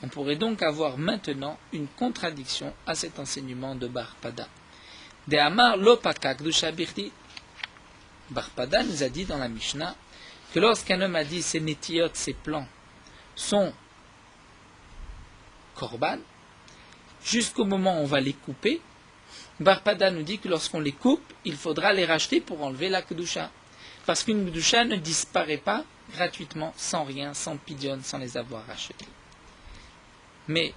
on pourrait donc avoir maintenant une contradiction à cet enseignement de Barpada. De Amar lopaka Kedusha birti. Barpada nous a dit dans la Mishnah que lorsqu'un homme a dit ses netiyot, ses plans, sont korban, jusqu'au moment où on va les couper, Barpada nous dit que lorsqu'on les coupe, il faudra les racheter pour enlever la Kedusha. Parce qu'une Kedusha ne disparaît pas gratuitement, sans rien, sans pidyon, sans les avoir rachetés. Mais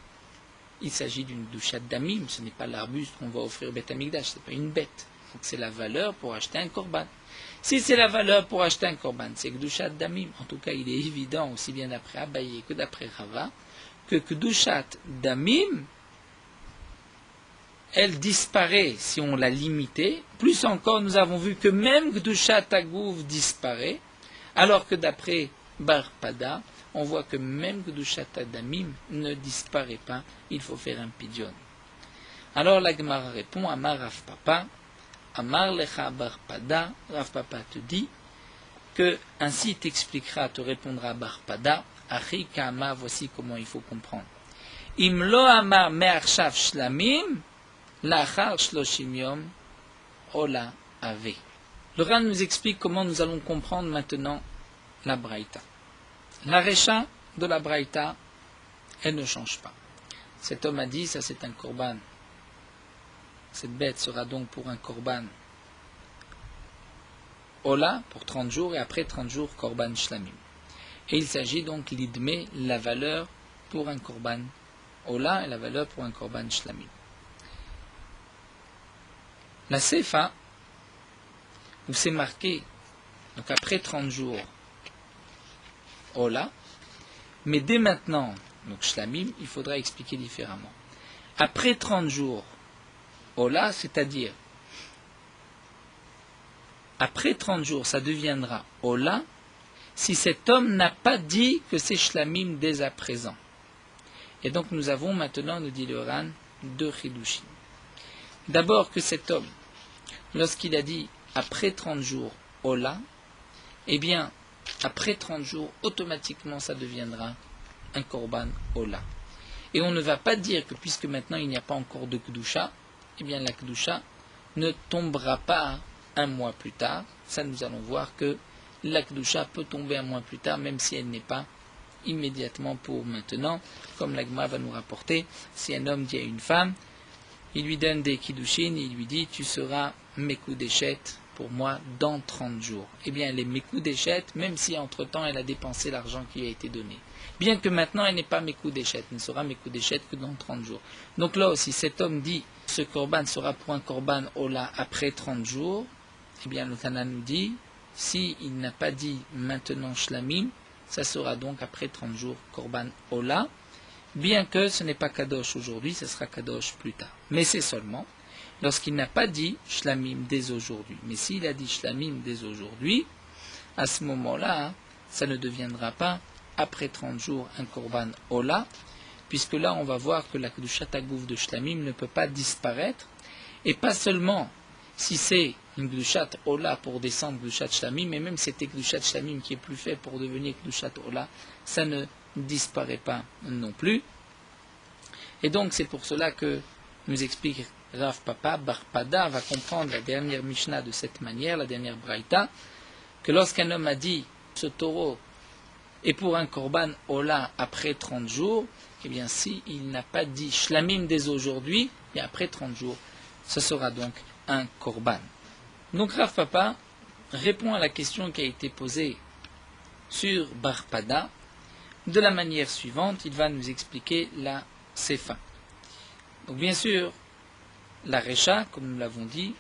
il s'agit d'une Kedusha Damim, ce n'est pas l'arbuste qu'on va offrir Beth Amikdash, ce n'est pas une bête. Donc c'est la valeur pour acheter un korban. Si c'est la valeur pour acheter un korban, c'est Kedushat Damim. En tout cas, il est évident, aussi bien d'après Abaye que d'après Rava, que Kedushat Damim, elle disparaît si on l'a limitée. Plus encore, nous avons vu que même Kedushat Agouf disparaît, alors que d'après Barpada, on voit que même Kedushat Adamim ne disparaît pas, il faut faire un pidyon. Alors la Gemara répond, Amar Rav Papa, Amar Lecha Bar Pada, Rav Papa te dit que ainsi t'expliquera, te répondra Bar Pada, Achi Kama, voici comment il faut comprendre. Im lo amar me'arshav shlamim, la'achar shloshim yom, ola ave. Le Ran nous explique comment nous allons comprendre maintenant la Braïta. La Recha de la Braïta, elle ne change pas. Cet homme a dit, ça c'est un korban. Cette bête sera donc pour un korban Ola, pour 30 jours, et après 30 jours, korban shlamim. Et il s'agit donc l'idmé, la valeur pour un korban Ola et la valeur pour un korban shlamim. La Sefa, où c'est marqué, donc après 30 jours, Ola, mais dès maintenant, donc shlamim, il faudra expliquer différemment. Après 30 jours, Ola, c'est-à-dire, après 30 jours, ça deviendra Ola, si cet homme n'a pas dit que c'est shlamim dès à présent. Et donc nous avons maintenant, nous dit le Ran, deux chidushim. D'abord que cet homme, lorsqu'il a dit après 30 jours Ola, eh bien, après 30 jours, automatiquement, ça deviendra un korban Ola. Et on ne va pas dire que puisque maintenant il n'y a pas encore de Kedusha, eh bien la Kedusha ne tombera pas un mois plus tard. Ça, nous allons voir que la Kedusha peut tomber un mois plus tard, même si elle n'est pas immédiatement pour maintenant, comme l'Agma va nous rapporter. Si un homme dit à une femme, il lui donne des Kiddushin, il lui dit, tu seras Mekudeshet pour moi dans 30 jours. Eh bien, elle est Mekudeshet, même si entre-temps elle a dépensé l'argent qui lui a été donné. Bien que maintenant elle n'est pas Mekudeshet, elle ne sera Mekudeshet que dans 30 jours. Donc là aussi, cet homme dit, ce korban sera pour un korban Ola après 30 jours. Eh bien, le Tana nous dit, si il n'a pas dit maintenant Shlamim, ça sera donc après 30 jours korban Ola. Bien que ce n'est pas Kadosh aujourd'hui, ce sera Kadosh plus tard. Mais c'est seulement lorsqu'il n'a pas dit Shlamim dès aujourd'hui. Mais s'il a dit Shlamim dès aujourd'hui, à ce moment-là, ça ne deviendra pas après 30 jours un korban Ola, puisque là on va voir que la Kedushat Agouf de Shlamim ne peut pas disparaître, et pas seulement si c'est une Kedushat Ola pour descendre Kedushat Shlamim, mais même si c'était Kedushat Shlamim qui est plus fait pour devenir Kedushat Ola, ça ne disparaît pas non plus. Et donc c'est pour cela que nous explique Rav Papa, Bar Pada va comprendre la dernière Mishnah de cette manière, la dernière Braïta, que lorsqu'un homme a dit ce taureau est pour un korban Ola après 30 jours, eh bien si il n'a pas dit Shlamim dès aujourd'hui, et après 30 jours, ce sera donc un korban. Donc Rav Papa répond à la question qui a été posée sur Bar Pada de la manière suivante. Il va nous expliquer la Sefa. Donc bien sûr, la Recha, comme nous l'avons dit,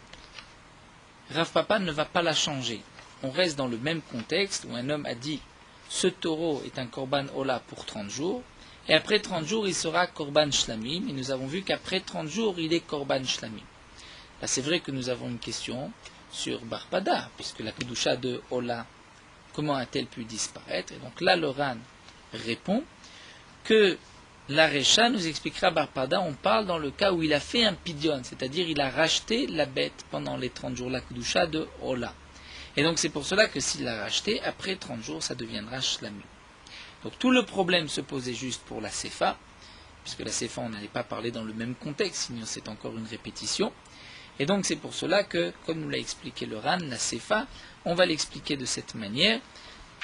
Rav Papa ne va pas la changer. On reste dans le même contexte où un homme a dit ce taureau est un korban Ola pour 30 jours, et après 30 jours il sera korban Shlamim, et nous avons vu qu'après 30 jours il est korban Shlamim. Là c'est vrai que nous avons une question sur Bar Pada, puisque la Kedusha de Ola, comment a-t-elle pu disparaître? Et donc là le Ran répond que la Recha nous expliquera Bar Pada, on parle dans le cas où il a fait un pidyon, c'est-à-dire il a racheté la bête pendant les 30 jours, la Kedusha de Ola. Et donc c'est pour cela que s'il l'a racheté, après 30 jours, ça deviendra Shlamim. Donc tout le problème se posait juste pour la Sefa, puisque la Sefa, on n'allait pas parler dans le même contexte, sinon c'est encore une répétition. Et donc c'est pour cela que, comme nous l'a expliqué le Ran, la Sefa, on va l'expliquer de cette manière.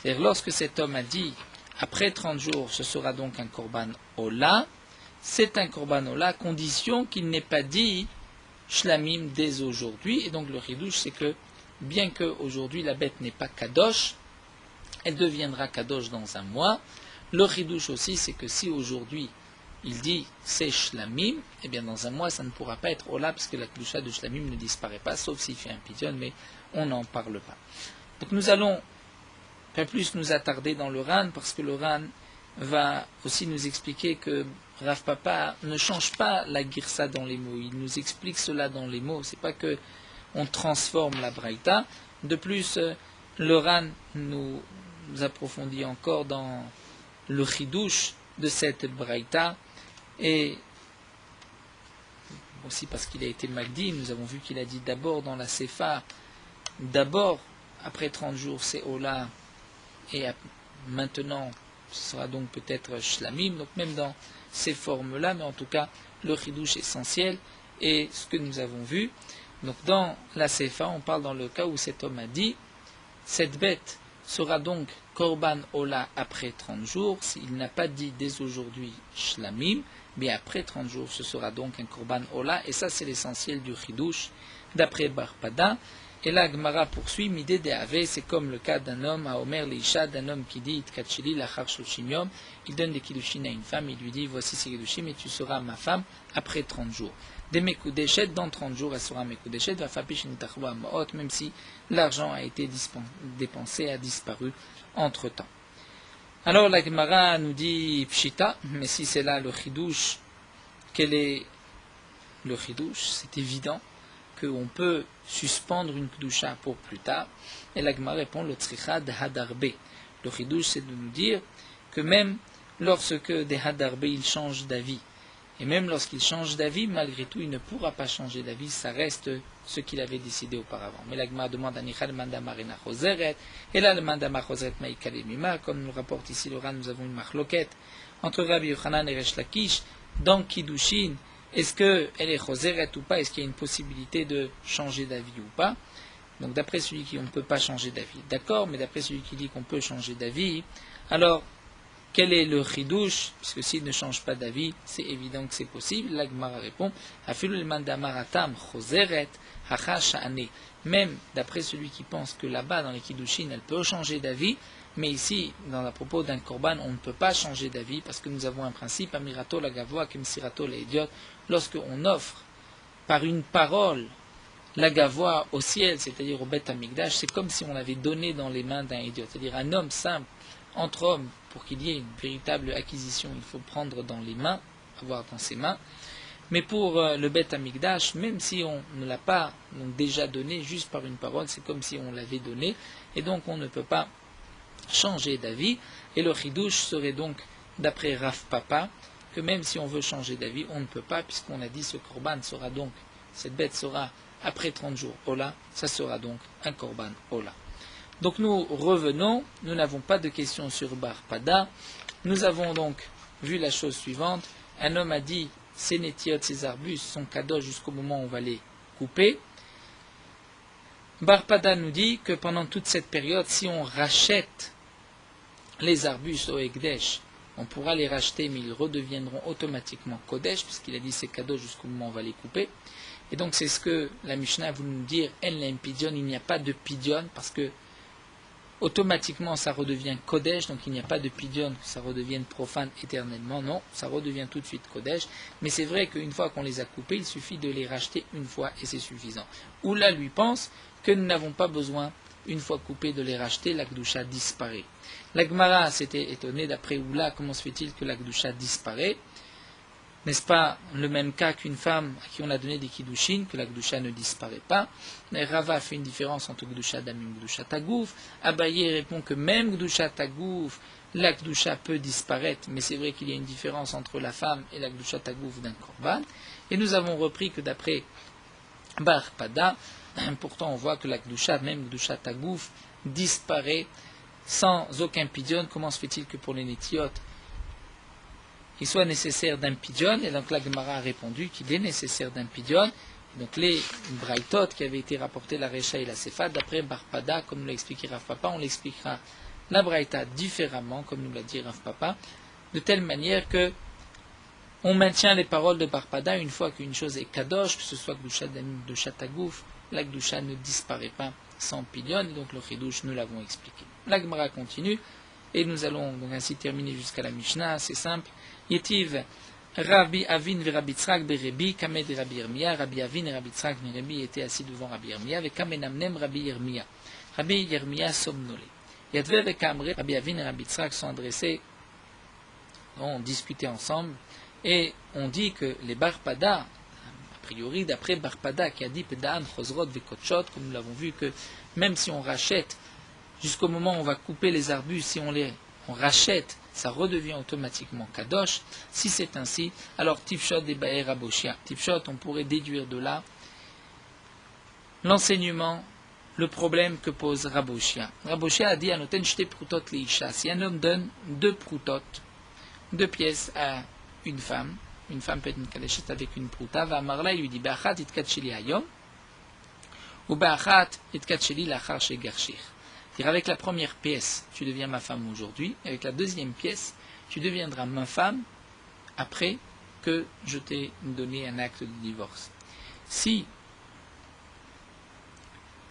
C'est-à-dire lorsque cet homme a dit, après 30 jours, ce sera donc un korban Ola, c'est un korban Ola, à condition qu'il n'ait pas dit Shlamim dès aujourd'hui. Et donc le Ridouche, c'est que bien qu'aujourd'hui la bête n'est pas Kadosh, elle deviendra Kadosh dans un mois. Le Ridouche aussi, c'est que si aujourd'hui il dit c'est Shlamim, eh bien dans un mois ça ne pourra pas être Ola, parce que la Kedusha de Shlamim ne disparaît pas, sauf s'il fait un pidyon, mais on n'en parle pas. Donc nous allons pas plus nous attarder dans le Ran, parce que le Ran va aussi nous expliquer que Rav Papa ne change pas la Girsa dans les mots, il nous explique cela dans les mots, c'est pas que on transforme la Braïta. De plus, le Ran nous approfondit encore dans le chidouche de cette braïta, et aussi parce qu'il a été magdi, nous avons vu qu'il a dit d'abord dans la Sefa, d'abord après 30 jours c'est Ola, et maintenant ce sera donc peut-être Shlamim, donc même dans ces formes-là, mais en tout cas le chidouche essentiel est ce que nous avons vu. Donc dans la Sefa, on parle dans le cas où cet homme a dit, cette bête sera donc Korban Ola après 30 jours, s'il n'a pas dit dès aujourd'hui Shlamim, mais après 30 jours ce sera donc un Korban Ola, et ça c'est l'essentiel du chidouche d'après Barpada. Et là Gemara poursuit, Midé de Ave, c'est comme le cas d'un homme, à Omer Leisha, d'un homme qui dit Itkachili lachar shoshim yom, il donne des kiddushin à une femme, il lui dit voici ces kiddushin, et tu seras ma femme après 30 jours. Des Mekudeshet, dans 30 jours elle sera Mekudeshet, va fapish nitachlo amaot, même si l'argent a été dépensé, a disparu entre temps. Alors la Gemara nous dit Pshita, mais si c'est là le chidouche, quel est le chidouche? C'est évident qu'on peut suspendre une kedusha pour plus tard. Et la Gemara répond le tzricha de hadarbe. Le chidouche, c'est de nous dire que même lorsque des hadarbe il change d'avis, et même lorsqu'il change d'avis, malgré tout, il ne pourra pas changer d'avis, ça reste ce qu'il avait décidé auparavant. Mais la Gemara demande à Nichal Mandamarina Choseret, et là le Mandamar Choseret Maïkal et Mima, comme nous rapporte ici le Ran, nous avons une marloquette entre Rabbi Yochanan et Resh Lakish, dans Kiddushin, est-ce qu'elle est Choseret ou pas, est-ce qu'il y a une possibilité de changer d'avis ou pas? Donc d'après celui qui on ne peut pas changer d'avis, d'accord, mais d'après celui qui dit qu'on peut changer d'avis, alors quel est le chidouche? Puisque s'il ne change pas d'avis, c'est évident que c'est possible. La Gemara répond, même d'après celui qui pense que là-bas, dans les kiddushin, elle peut changer d'avis, mais ici, dans la propos d'un korban, on ne peut pas changer d'avis, parce que nous avons un principe, amirato la gavoa, kemsirato la idiot, lorsqu'on offre par une parole la gavoa au ciel, c'est-à-dire au Beth Amikdash, c'est comme si on l'avait donné dans les mains d'un idiot, c'est-à-dire un homme simple, entre hommes, pour qu'il y ait une véritable acquisition, il faut prendre dans les mains, avoir dans ses mains. Mais pour le Beth Amikdash, même si on ne l'a pas donc, déjà donné juste par une parole, c'est comme si on l'avait donné, et donc on ne peut pas changer d'avis. Et le chidouche serait donc, d'après Rav Papa, que même si on veut changer d'avis, on ne peut pas, puisqu'on a dit ce korban sera donc, cette bête sera après 30 jours Ola, ça sera donc un korban Ola. Donc nous revenons, nous n'avons pas de questions sur Barpada. Nous avons donc vu la chose suivante. Un homme a dit, ces nétiot, ces arbustes sont kadosh jusqu'au moment où on va les couper. Barpada nous dit que pendant toute cette période, si on rachète les arbustes au Ekdesh, on pourra les racheter, mais ils redeviendront automatiquement kodesh, puisqu'il a dit c'est kadosh jusqu'au moment où on va les couper. Et donc c'est ce que la Mishnah a voulu nous dire, en l'impidion, il n'y a pas de pidion, parce que automatiquement ça redevient Kodesh, donc il n'y a pas de pidion que ça redevienne profane éternellement, non, ça redevient tout de suite Kodesh, mais c'est vrai qu'une fois qu'on les a coupés, il suffit de les racheter une fois et c'est suffisant. Oula lui pense que nous n'avons pas besoin, une fois coupés, de les racheter, la Kedusha disparaît. La Gemara s'était étonnée d'après Oula, comment se fait-il que la Kedusha disparaît? N'est-ce pas le même cas qu'une femme à qui on a donné des kiddushin, que la Kedusha ne disparaît pas? Rava fait une différence entre Kedusha Damim et Kedusha Tagouf. Abaye répond que même Kedusha Tagouf, la Kedusha peut disparaître, mais c'est vrai qu'il y a une différence entre la femme et la Kedusha Tagouf d'un korban. Et nous avons repris que d'après Barpada, pourtant on voit que la Kedusha, même Kedusha Tagouf, disparaît sans aucun pidion. Comment se fait-il que pour les nétiot, il soit nécessaire d'un pidion? Et donc la Gemara a répondu qu'il est nécessaire d'un pidion. Donc les braïtot qui avaient été rapportés, la Recha et la Sefa, d'après Barpada, comme nous l'a expliqué Rav Papa, on l'expliquera la braïta différemment, comme nous l'a dit Rav Papa, de telle manière que on maintient les paroles de Barpada une fois qu'une chose est kadosh, que ce soit Gdusha Damim, Gdusha Tagouf, la Gdusha ne disparaît pas sans pidion, et donc le chidouche nous l'avons expliqué. La Gemara continue, et nous allons donc ainsi terminer jusqu'à la Mishnah, c'est simple. Yetiv Rabbi Avin ve Rabbi Tzrak beRebi, Kamed Rabbi Yirmiyah. Rabbi Avin et Rabbi Tzrak beRebi étaient assis devant Rabbi Yirmiyah, et Kamenamnem Rabbi Yirmiyah. Rabbi Yirmiyah somnolé. Yadve ve Kamre, Rabbi Avin et Rabbi Tzrak sont adressés, ont discuté ensemble, et on dit que les Barpada, a priori d'après Barpada qui a dit Pedaan Chosrot ve Kotchot, comme nous l'avons vu, que même si on rachète jusqu'au moment où on va couper les arbustes, si on rachète ça redevient automatiquement kadosh. Si c'est ainsi, alors tifshot debaer raboshia. Tifshot, on pourrait déduire de là l'enseignement, le problème que pose Raboshia. Raboshia a dit anoten shte prutot leisha. Si un homme donne 2 prutot, 2 pièces à une femme peut être une kadeshet avec une pruta, va amarla, il lui dit be'achat itkatsheli hayom, ou be'achat itkatsheli lachar shegarshich. C'est-à-dire avec la première pièce, tu deviens ma femme aujourd'hui, et avec la deuxième pièce, tu deviendras ma femme après que je t'ai donné un acte de divorce. Si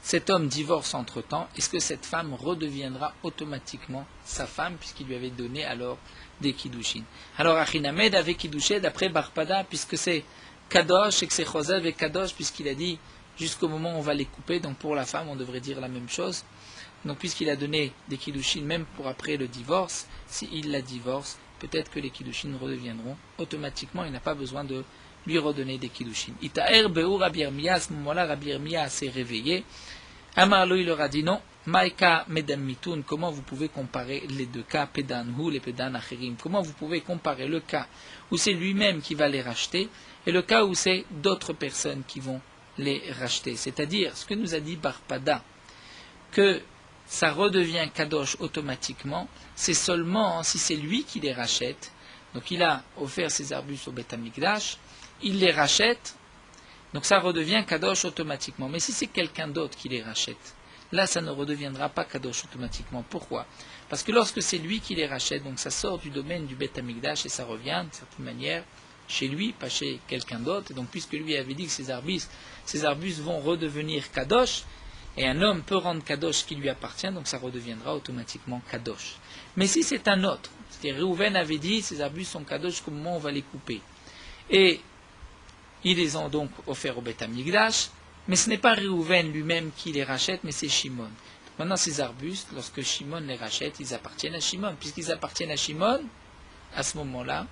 cet homme divorce entre-temps, est-ce que cette femme redeviendra automatiquement sa femme puisqu'il lui avait donné alors des kiddushin? Alors Achinamed avec kiddushin d'après Barpada, puisque c'est kadosh et que c'est chosev avec kadosh, puisqu'il a dit jusqu'au moment où on va les couper, donc pour la femme on devrait dire la même chose. Donc puisqu'il a donné des kiddushin même pour après le divorce, s'il la divorce, peut-être que les kiddushin redeviendront automatiquement, il n'a pas besoin de lui redonner des kiddushin. Itaer Beur Rabbi Yirmiyah, à ce moment-là Rabbi Yirmiyah s'est réveillé. Amarlo, il leur a dit non. Maïka medam mitun, comment vous pouvez comparer les deux cas, pedan hu et pedan acherim? Comment vous pouvez comparer le cas où c'est lui-même qui va les racheter et le cas où c'est d'autres personnes qui vont les racheter? C'est-à-dire, ce que nous a dit Barpada, que ça redevient kadosh automatiquement, c'est seulement si c'est lui qui les rachète. Donc il a offert ses arbustes au Beth Amikdash, il les rachète, donc ça redevient kadosh automatiquement. Mais si c'est quelqu'un d'autre qui les rachète, là ça ne redeviendra pas kadosh automatiquement. Pourquoi? Parce que lorsque c'est lui qui les rachète, donc ça sort du domaine du Beth Amikdash et ça revient d'une certaine manière chez lui, pas chez quelqu'un d'autre. Et donc puisque lui avait dit que ces arbustes vont redevenir kadosh, et un homme peut rendre kadosh ce qui lui appartient, donc ça redeviendra automatiquement kadosh. Mais si c'est un autre, c'est-à-dire Réhouven avait dit ces arbustes sont kadosh jusqu'au moment où on va les couper, et ils les ont donc offerts au Beth Amikdash, mais ce n'est pas Réhouven lui-même qui les rachète, mais c'est Shimon. Maintenant ces arbustes, lorsque Shimon les rachète, ils appartiennent à Shimon. Puisqu'ils appartiennent à Shimon, à ce moment-là,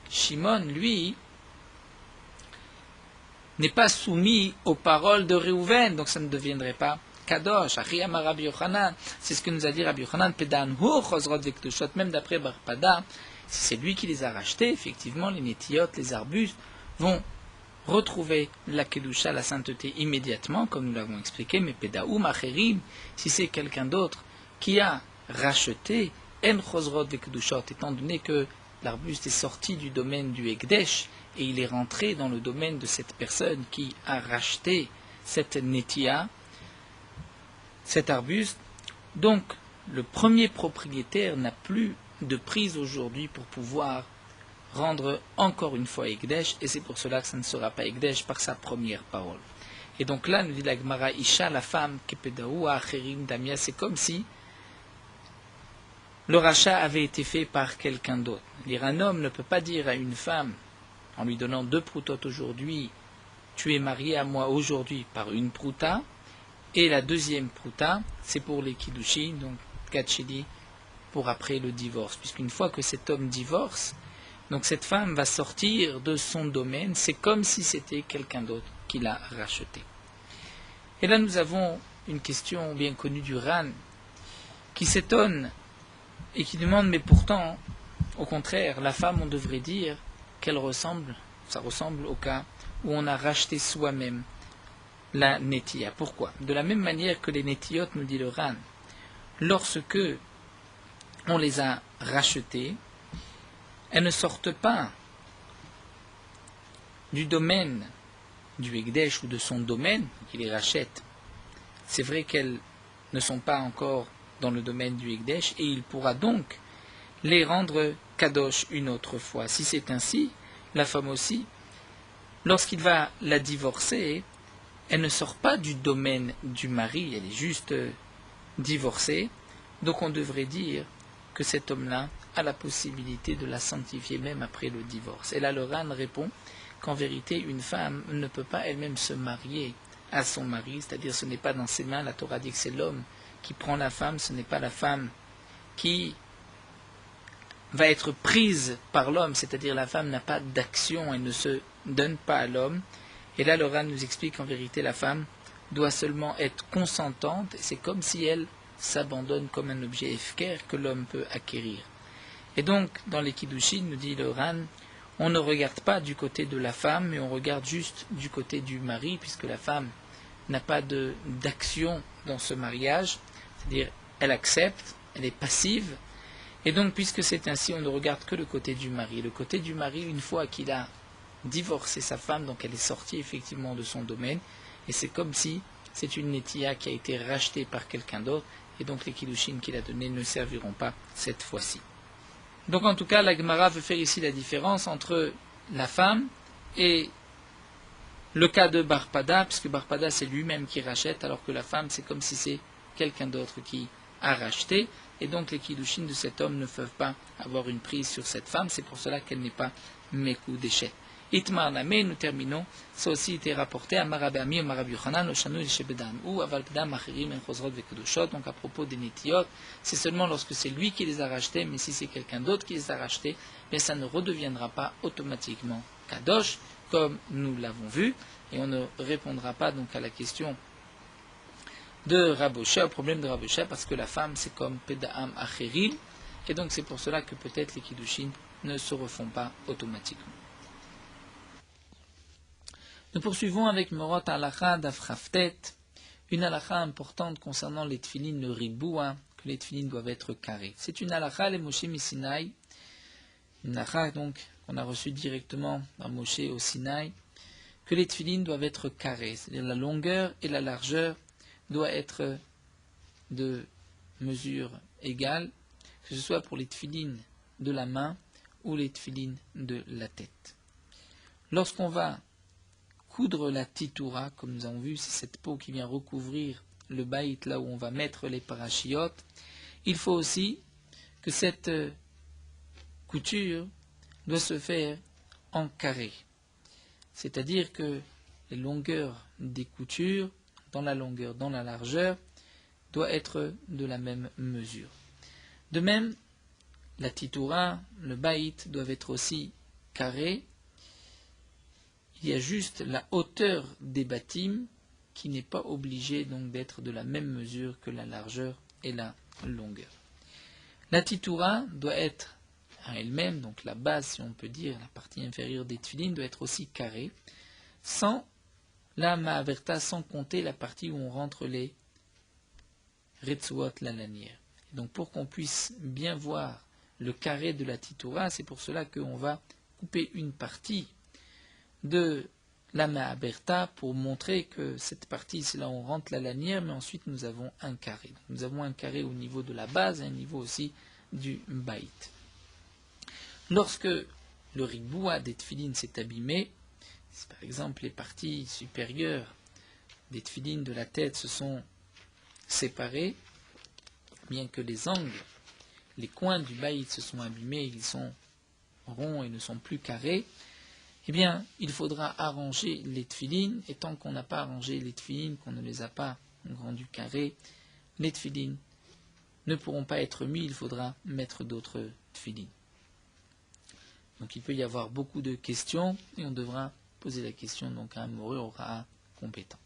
Shimon, lui, n'est pas soumis aux paroles de Réhouven, donc ça ne deviendrait pas kadosh. Achiyam Rabbi Yochanan, c'est ce que nous a dit Rabbi Yochanan, pedan hu chozrot vekdushot, même d'après Barpada, si c'est lui qui les a rachetés, effectivement, les netiyot, les arbustes, vont retrouver la kedusha, la sainteté immédiatement, comme nous l'avons expliqué, mais pedaoum acherim, si c'est quelqu'un d'autre qui a racheté, en chozrot vekdushot, étant donné que l'arbuste est sorti du domaine du Ekdesh, et il est rentré dans le domaine de cette personne qui a racheté cette netia, cet arbuste. Donc, le premier propriétaire n'a plus de prise aujourd'hui pour pouvoir rendre encore une fois Ekdesh, et c'est pour cela que ça ne sera pas Ekdesh par sa première parole. Et donc là, nous dit la Gemara, Isha, la femme, Kepedaou, Acherim, Damia, c'est comme si le rachat avait été fait par quelqu'un d'autre. Un homme ne peut pas dire à une femme, en lui donnant 2 proutotes aujourd'hui, tu es marié à moi aujourd'hui par une prouta, et la deuxième prouta, c'est pour les kiddushin, donc katchidi, pour après le divorce. Puisqu'une fois que cet homme divorce, donc cette femme va sortir de son domaine, c'est comme si c'était quelqu'un d'autre qui l'a racheté. Et là nous avons une question bien connue du Ran, qui s'étonne et qui demande, mais pourtant, au contraire, la femme, on devrait dire ça ressemble au cas où on a racheté soi-même la netia. Pourquoi? De la même manière que les netiyot, nous dit le Ran, lorsque on les a rachetés, elles ne sortent pas du domaine du Ekdesh ou de son domaine qui les rachète. C'est vrai qu'elles ne sont pas encore dans le domaine du Ekdesh et il pourra donc les rendre kadosh une autre fois. Si c'est ainsi, la femme aussi, lorsqu'il va la divorcer, elle ne sort pas du domaine du mari, elle est juste divorcée. Donc on devrait dire que cet homme-là a la possibilité de la sanctifier même après le divorce. Et là le Ran répond qu'en vérité une femme ne peut pas elle-même se marier à son mari, c'est-à-dire ce n'est pas dans ses mains, la Torah dit que c'est l'homme qui prend la femme, ce n'est pas la femme qui va être prise par l'homme, c'est-à-dire la femme n'a pas d'action, elle ne se donne pas à l'homme. Et là le Ran nous explique qu'en vérité la femme doit seulement être consentante, et c'est comme si elle s'abandonne comme un objet efker que l'homme peut acquérir. Et donc, dans les Kiddushin, nous dit le Ran, on ne regarde pas du côté de la femme, mais on regarde juste du côté du mari, puisque la femme n'a pas d'action dans ce mariage, c'est-à-dire elle accepte, elle est passive, et donc puisque c'est ainsi, on ne regarde que le côté du mari. Le côté du mari, une fois qu'il a divorcé sa femme, donc elle est sortie effectivement de son domaine, et c'est comme si c'est une Netiya qui a été rachetée par quelqu'un d'autre, et donc les Kiddushin qu'il a donnés ne serviront pas cette fois-ci. Donc en tout cas, la Gemara veut faire ici la différence entre la femme et le cas de Barpada, puisque Barpada c'est lui-même qui rachète, alors que la femme c'est comme si c'est quelqu'un d'autre qui a racheté, et donc les Kiddushin de cet homme ne peuvent pas avoir une prise sur cette femme, c'est pour cela qu'elle n'est pas Mekou déchet. Itmar Name, nous terminons, ça aussi été rapporté à Marabi Ami et Marabi Yochanan, le Shanu et Shebedan, ou Aval Pedam Achirim en Chosrot Vekedoshot, donc à propos des Netiot, c'est seulement lorsque c'est lui qui les a rachetés, mais si c'est quelqu'un d'autre qui les a rachetés, bien ça ne redeviendra pas automatiquement Kadosh, comme nous l'avons vu, et on ne répondra pas donc à la question de Rabosha, au problème de Rabosha, parce que la femme c'est comme Pedam Achirim, et donc c'est pour cela que peut-être les Kiddushin ne se refont pas automatiquement. Nous poursuivons avec Morot Halacha d'Afraftet, une halakha importante concernant les tefilin, le riboua, que les tefilin doivent être carrés. C'est une halakha, les Moshe Misinaï, une halakha donc qu'on a reçue directement par Moshe au Sinaï, que les tefilin doivent être carrés, c'est-à-dire la longueur et la largeur doivent être de mesure égale, que ce soit pour les tefilin de la main ou les tefilin de la tête. Lorsqu'on va coudre la titoura, comme nous avons vu, c'est cette peau qui vient recouvrir le baït, là où on va mettre les parachiotes. Il faut aussi que cette couture doit se faire en carré. C'est-à-dire que les longueurs des coutures, dans la longueur, dans la largeur, doivent être de la même mesure. De même, la titoura, le baït doivent être aussi carrés. Il y a juste la hauteur des bâtiments qui n'est pas obligée donc d'être de la même mesure que la largeur et la longueur. La titoura doit être à elle-même, donc la base si on peut dire, la partie inférieure des tefilin doit être aussi carrée, sans la ma'averta, sans compter la partie où on rentre les retsuot, la lanière. Et donc pour qu'on puisse bien voir le carré de la titoura, c'est pour cela qu'on va couper une partie de la ma'aberta pour montrer que cette partie, c'est là où on rentre la lanière, mais ensuite nous avons un carré. Donc, nous avons un carré au niveau de la base et un niveau aussi du baït. Lorsque le riboua des tefilin s'est abîmé, si par exemple les parties supérieures des tefilin de la tête se sont séparées, bien que les angles, les coins du baït se sont abîmés, ils sont ronds et ne sont plus carrés, eh bien, il faudra arranger les tefilin, et tant qu'on n'a pas arrangé les tefilin, qu'on ne les a pas rendus carrés, les tefilin ne pourront pas être mis, il faudra mettre d'autres tefilin. Donc il peut y avoir beaucoup de questions, et on devra poser la question donc à un moreur compétent.